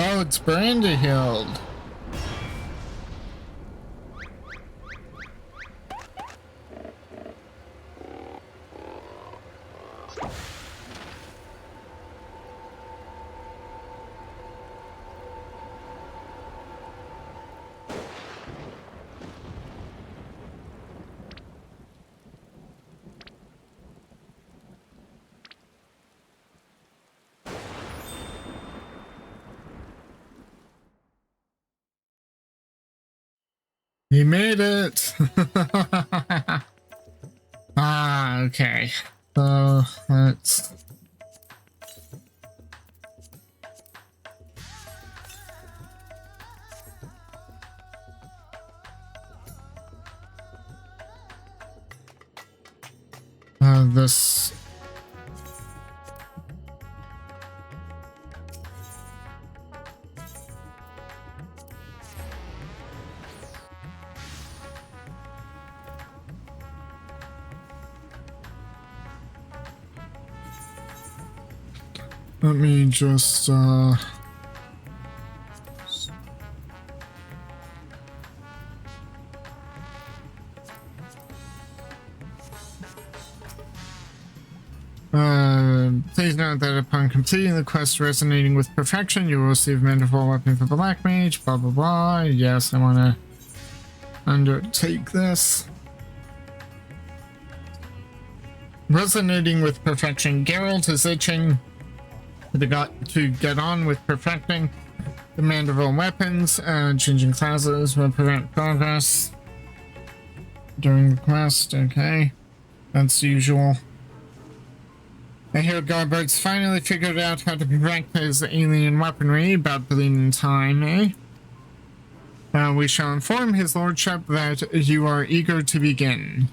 Oh, it's Brandyhild. He made it! Ah, okay. So, let's... this... Let me just, please note that upon completing the quest resonating with perfection, you will receive a manifold weapon for the Black Mage, blah blah blah. Yes, I want to undertake this. Resonating with perfection. Geralt is itching to get on with perfecting the Manderville weapons. Changing classes will prevent progress during the quest. Okay, that's usual. I hear Godbird's finally figured out how to perfect his alien weaponry. About bleeding time, eh? We shall inform his lordship that you are eager to begin.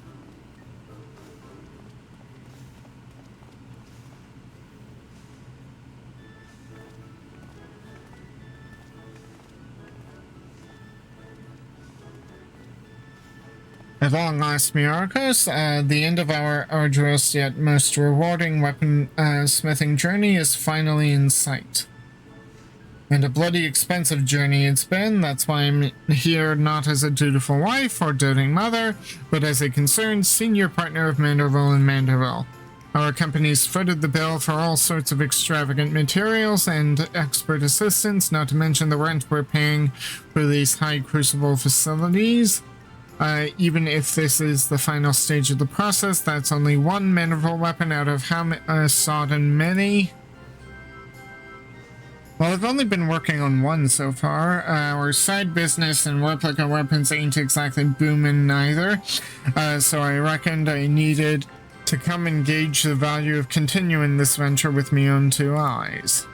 At long last, Myrokos, the end of our arduous yet most rewarding weapon smithing journey is finally in sight. And a bloody expensive journey it's been. That's why I'm here not as a dutiful wife or doting mother, but as a concerned senior partner of Manderville and Manderville. Our company's footed the bill for all sorts of extravagant materials and expert assistance, not to mention the rent we're paying for these high crucible facilities. Even if this is the final stage of the process, that's only one Manderville weapon out of how sodden many. Well, I've only been working on one so far. Our side business and replica weapons ain't exactly booming neither. So I reckoned I needed to come and gauge the value of continuing this venture with me own two eyes.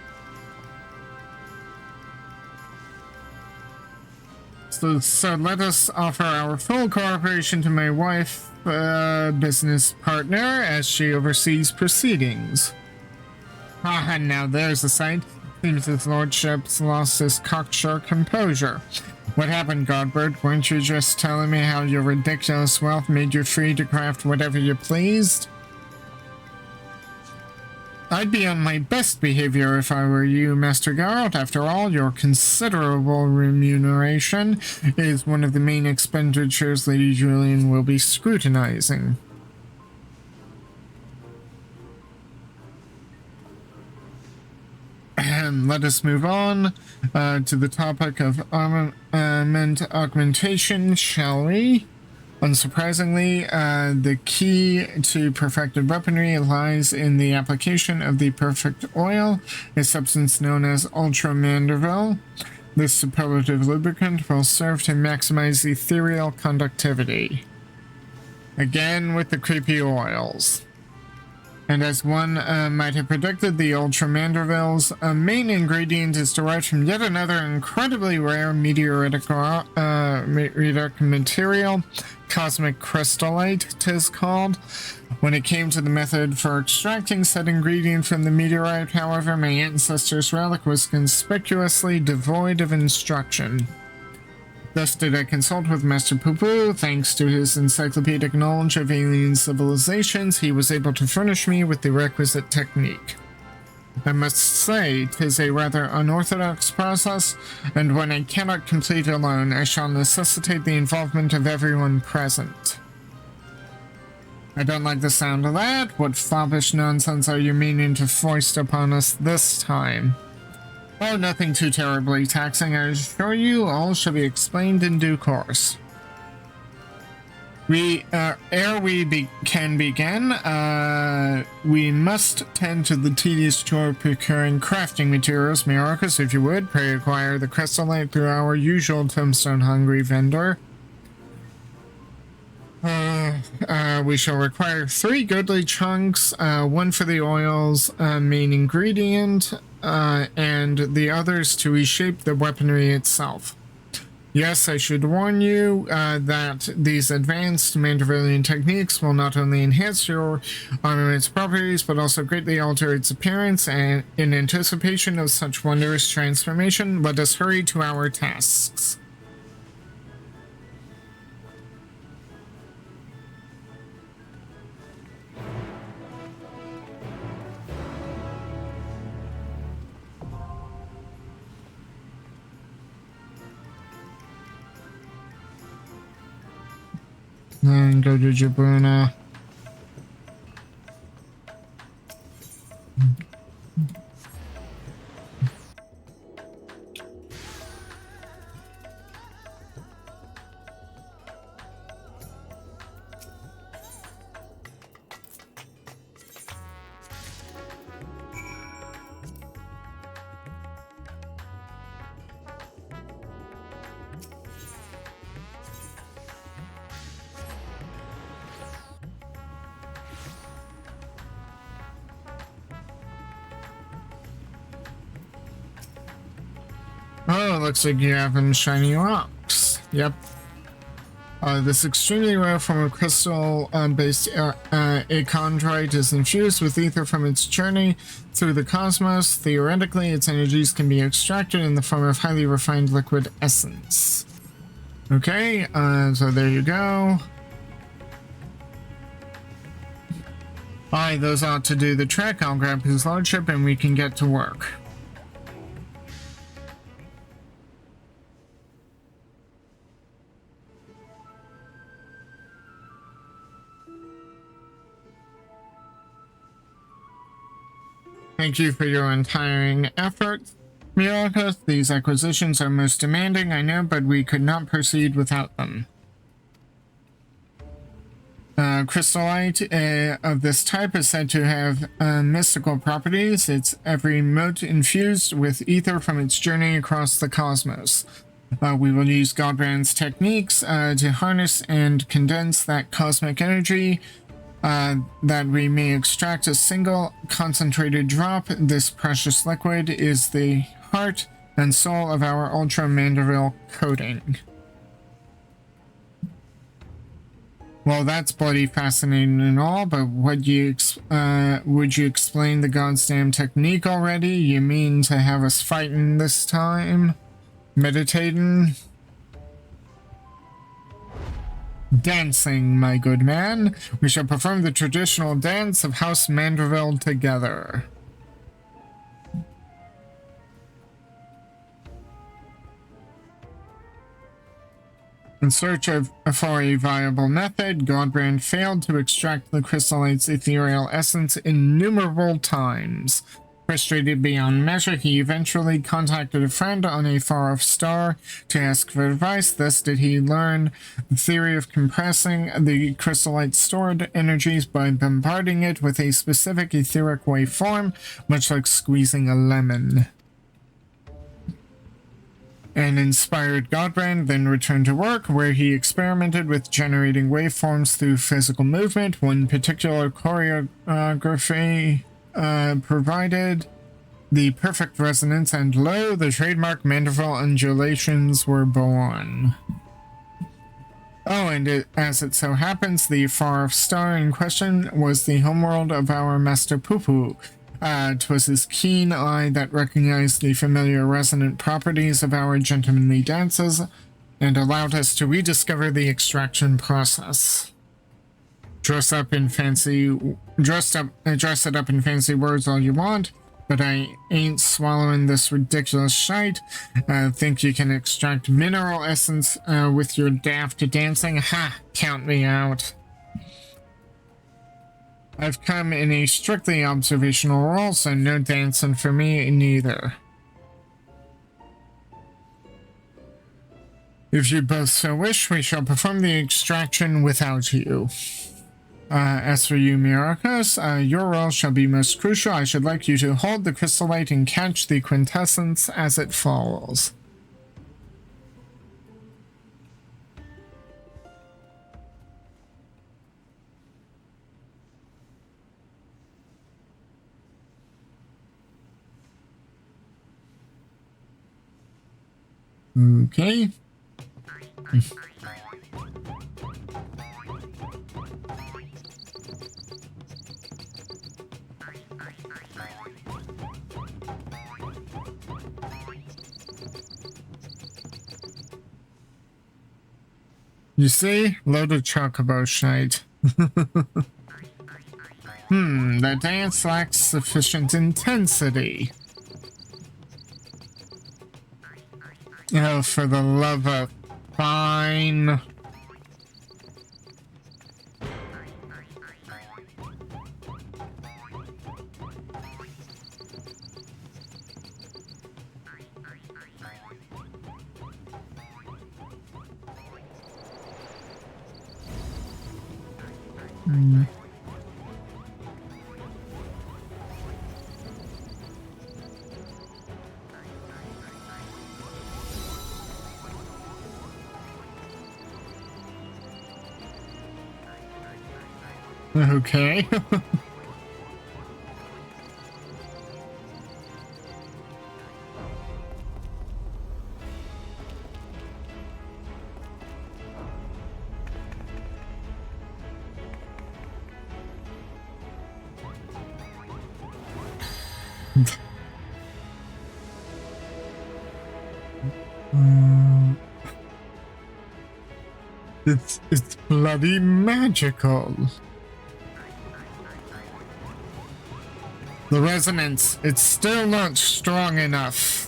So let us offer our full cooperation to my wife, business partner, as she oversees proceedings. Ah, now there's a sight. Seems his lordship's lost his cocksure composure. What happened, Godbird? Weren't you just telling me how your ridiculous wealth made you free to craft whatever you pleased? I'd be on my best behavior if I were you, Master Geralt. After all, your considerable remuneration is one of the main expenditures Lady Julian will be scrutinizing. Let us move on to the topic of armament augmentation, shall we? Unsurprisingly, the key to perfected weaponry lies in the application of the perfect oil, a substance known as Ultra Manderville. This superlative lubricant will serve to maximize ethereal conductivity. Again with the creepy oils. And as one might have predicted, the Ultra Manderville's main ingredient is derived from yet another incredibly rare meteoritic material, cosmic crystallite, 'tis called. When it came to the method for extracting said ingredient from the meteorite, however, my ancestor's relic was conspicuously devoid of instruction. Thus did I consult with Master Poo-Poo. Thanks to his encyclopedic knowledge of alien civilizations, he was able to furnish me with the requisite technique. I must say, 'tis a rather unorthodox process, and one I cannot complete alone. I shall necessitate the involvement of everyone present. I don't like the sound of that. What foppish nonsense are you meaning to foist upon us this time? Oh, nothing too terribly taxing, I assure you. All shall be explained in due course. Ere we can begin, we must tend to the tedious chore of procuring crafting materials. Myrokos, if you would, pray acquire the crystallite through our usual tombstone-hungry vendor. We shall require 3 goodly chunks, 1 for the oils, main ingredient, and the others to reshape the weaponry itself. Yes, I should warn you that these advanced Mandervillian techniques will not only enhance your armament's properties, but also greatly alter its appearance, and in anticipation of such wondrous transformation, let us hurry to our tasks. And go to Jabuna. Oh, it looks like you have some shiny rocks. Yep. This extremely rare form of crystal-based achondrite is infused with ether from its journey through the cosmos. Theoretically, its energies can be extracted in the form of highly refined liquid essence. Okay, so there you go. Alright, those ought to do the trick. I'll grab his lordship and we can get to work. Thank you for your untiring efforts, Myrokos. These acquisitions are most demanding, I know, but we could not proceed without them. Crystallite of this type is said to have mystical properties. It's every mote infused with ether from its journey across the cosmos. We will use Godbrand's techniques to harness and condense that cosmic energy that we may extract a single concentrated drop. This precious liquid is the heart and soul of our Ultra Manderville coating. Well, that's bloody fascinating and all, but would you explain the goddamn technique already? You mean to have us fighting this time? Meditating? Dancing, my good man. We shall perform the traditional dance of House Manderville together. In search for a viable method, Godbrand failed to extract the crystallite's ethereal essence innumerable times. Frustrated beyond measure, he eventually contacted a friend on a far-off star to ask for advice. Thus did he learn the theory of compressing the crystallite's stored energies by bombarding it with a specific etheric waveform, much like squeezing a lemon. An inspired Godbrand then returned to work, where he experimented with generating waveforms through physical movement. One particular choreography provided the perfect resonance, and lo, the trademark Manderville undulations were born. Oh, and as it so happens, the far-off star in question was the homeworld of our Master Poo-Poo. 'Twas his keen eye that recognized the familiar resonant properties of our gentlemanly dances and allowed us to rediscover the extraction process. Dress it up in fancy words all you want, But I ain't swallowing this ridiculous shite. Think you can extract mineral essence with your daft dancing? Ha! Count me out. I've come in a strictly observational role, so no dancing for me neither. If you both so wish, we shall perform the extraction without you. As for you, Myrokos, your role shall be most crucial. I should like you to hold the crystal light and catch the quintessence as it falls. Okay. You see? Loaded chocobo shite. The dance lacks sufficient intensity. Oh, for the love of... Fine. Okay. It's bloody magical. The resonance, it's still not strong enough.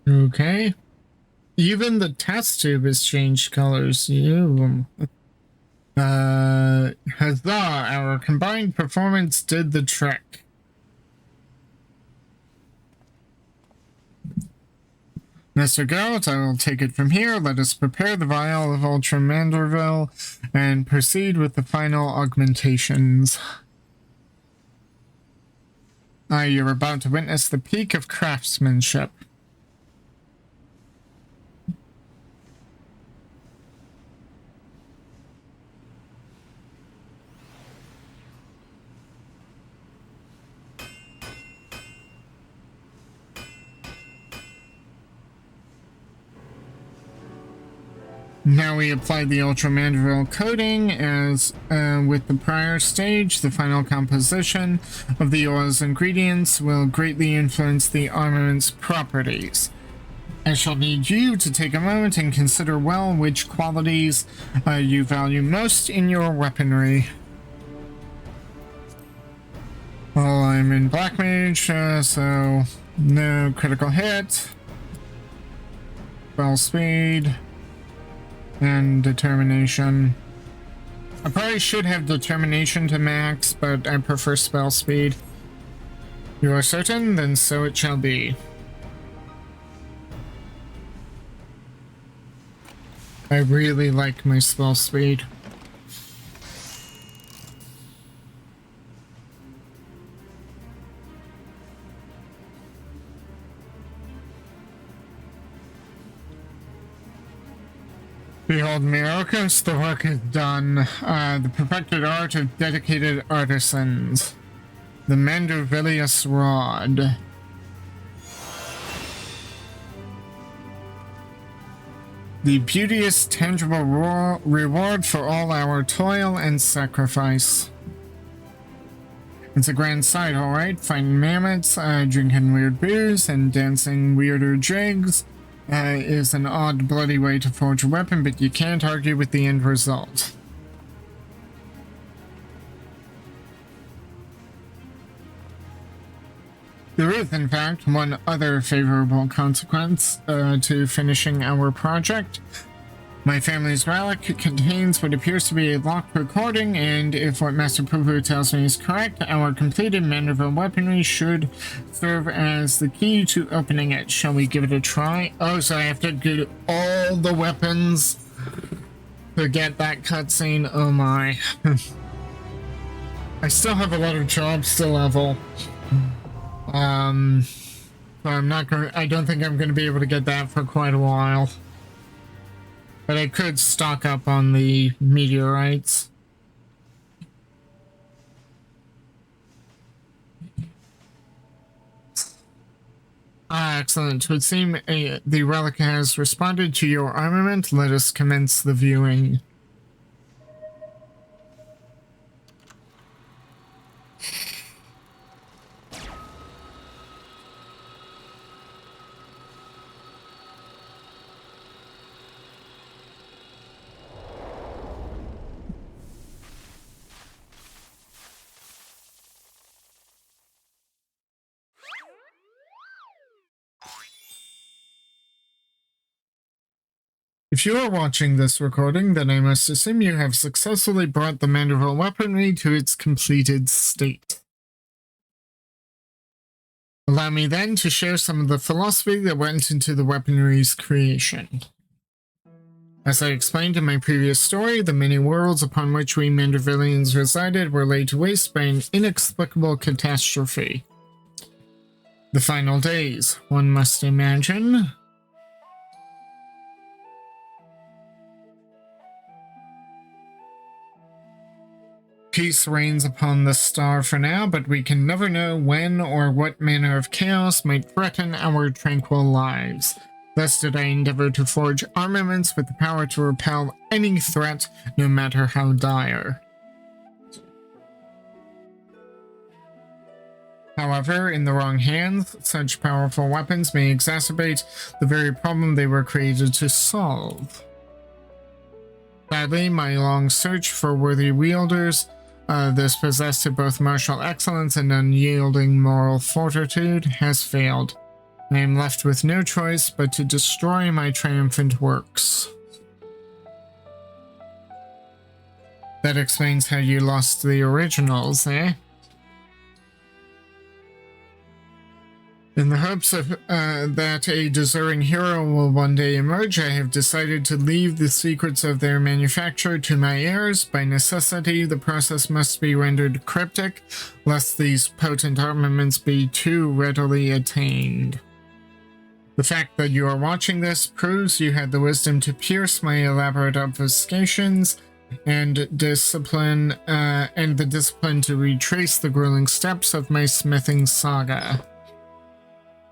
Okay. Even the test tube has changed colors. You. Huzzah! Our combined performance did the trick. Mr. Goat, I will take it from here. Let us prepare the vial of Ultramanderville and proceed with the final augmentations. You're about to witness the peak of craftsmanship. Now we apply the Ultramanderville coating as with the prior stage. The final composition of the oil's ingredients will greatly influence the armament's properties. I shall need you to take a moment and consider well which qualities you value most in your weaponry. Well, I'm in Black Mage, so no critical hit, spell speed, and determination. I probably should have determination to max, but I prefer spell speed. You are certain? Then so it shall be. I really like my spell speed. Behold, Myrokos, the work is done. The perfected art of dedicated artisans. The Mandervillius Rod. The beauteous, tangible reward for all our toil and sacrifice. It's a grand sight, alright. Fighting mammoths, drinking weird booze, and dancing weirder jigs is an odd, bloody way to forge a weapon, but you can't argue with the end result. There is, in fact, one other favorable consequence to finishing our project. My family's relic contains what appears to be a locked recording, and if what Master Pupu tells me is correct, our completed Manderville weaponry should serve as the key to opening it. Shall we give it a try? Oh, so I have to get all the weapons to get that cutscene. Oh my. I still have a lot of jobs to level. So I don't think I'm gonna be able to get that for quite a while. But I could stock up on the meteorites. Excellent. It would seem the relic has responded to your armament. Let us commence the viewing. If you are watching this recording, then I must assume you have successfully brought the Manderville weaponry to its completed state. Allow me then to share some of the philosophy that went into the weaponry's creation. As I explained in my previous story, the many worlds upon which we Mandervillians resided were laid to waste by an inexplicable catastrophe. The final days, one must imagine. Peace reigns upon the star for now, but we can never know when or what manner of chaos might threaten our tranquil lives. Thus did I endeavor to forge armaments with the power to repel any threat, no matter how dire. However, in the wrong hands, such powerful weapons may exacerbate the very problem they were created to solve. Sadly, my long search for worthy wielders, this possessed of both martial excellence and unyielding moral fortitude, has failed. I am left with no choice but to destroy my triumphant works. That explains how you lost the originals, eh? In the hopes of that a deserving hero will one day emerge, I have decided to leave the secrets of their manufacture to my heirs. By necessity, the process must be rendered cryptic, lest these potent armaments be too readily attained. The fact that you are watching this proves you had the wisdom to pierce my elaborate obfuscations and the discipline to retrace the grueling steps of my smithing saga.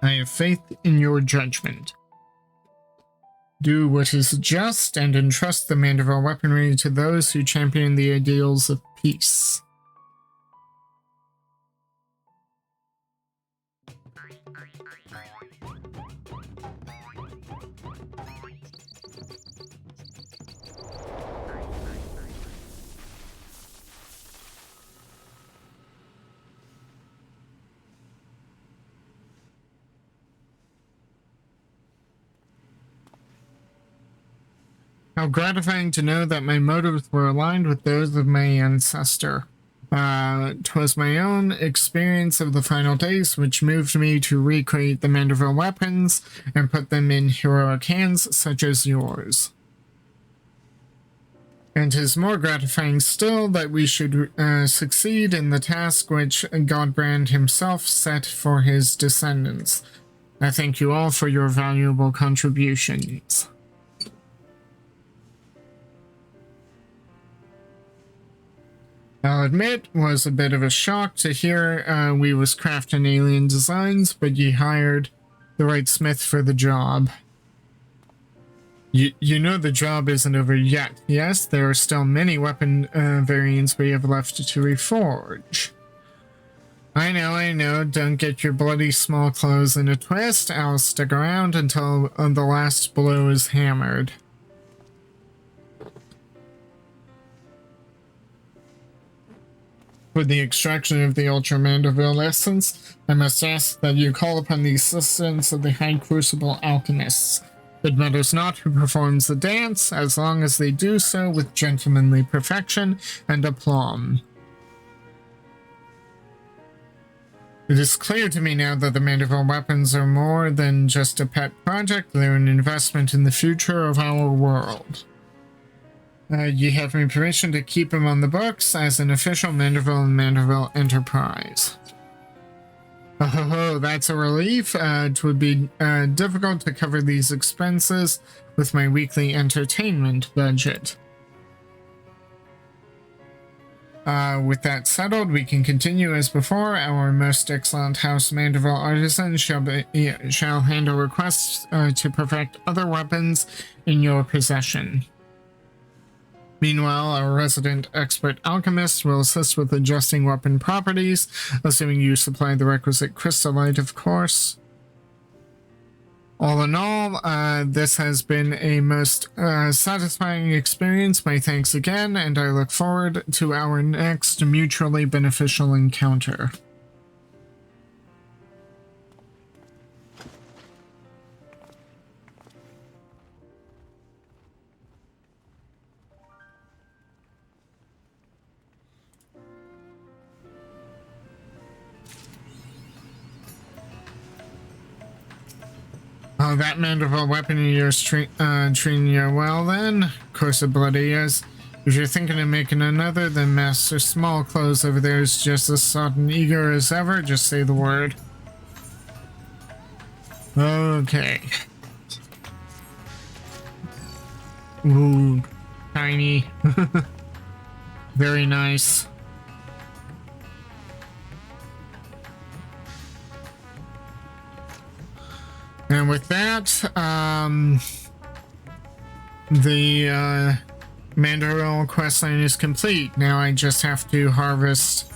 I have faith in your judgment. Do what is just and entrust the Manderville weaponry to those who champion the ideals of peace. How gratifying to know that my motives were aligned with those of my ancestor. 'Twas my own experience of the final days which moved me to recreate the Manderville weapons and put them in heroic hands such as yours. And 'tis more gratifying still that we should succeed in the task which Godbrand himself set for his descendants. I thank you all for your valuable contributions. I'll admit, was a bit of a shock to hear we was crafting alien designs, but ye hired the right smith for the job. You know the job isn't over yet. Yes, there are still many weapon variants we have left to reforge. I know, don't get your bloody small clothes in a twist. I'll stick around until the last blow is hammered. For the extraction of the Ultra Manderville essence, I must ask that you call upon the assistance of the High Crucible Alchemists. It matters not who performs the dance, as long as they do so with gentlemanly perfection and aplomb. It is clear to me now that the Manderville weapons are more than just a pet project, they're an investment in the future of our world. You have my permission to keep him on the books as an official Manderville and Manderville enterprise. Oh, that's a relief. It would be difficult to cover these expenses with my weekly entertainment budget. With that settled, we can continue as before. Our most excellent House Manderville artisan shall handle requests to perfect other weapons in your possession. Meanwhile, our resident expert alchemist will assist with adjusting weapon properties, assuming you supply the requisite crystallite, of course. All in all, this has been a most satisfying experience. My thanks again, and I look forward to our next mutually beneficial encounter. Oh, that Manderville weapon of yours treating you well then? Of course it bloody is. If you're thinking of making another, then Master Small Clothes over there is just as sodden eager as ever. Just say the word. Okay. Ooh, tiny. Very nice. And with that, the Manderville questline is complete. Now I just have to harvest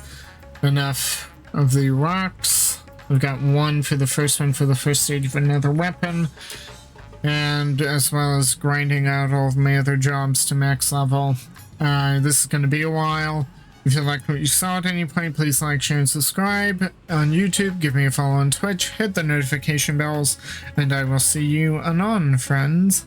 enough of the rocks. We've got one for the first one for the first stage of another weapon, and as well as grinding out all of my other jobs to max level. This is going to be a while. If you liked what you saw at any point, please like, share, and subscribe on YouTube. Give me a follow on Twitch. Hit the notification bells, and I will see you anon, friends.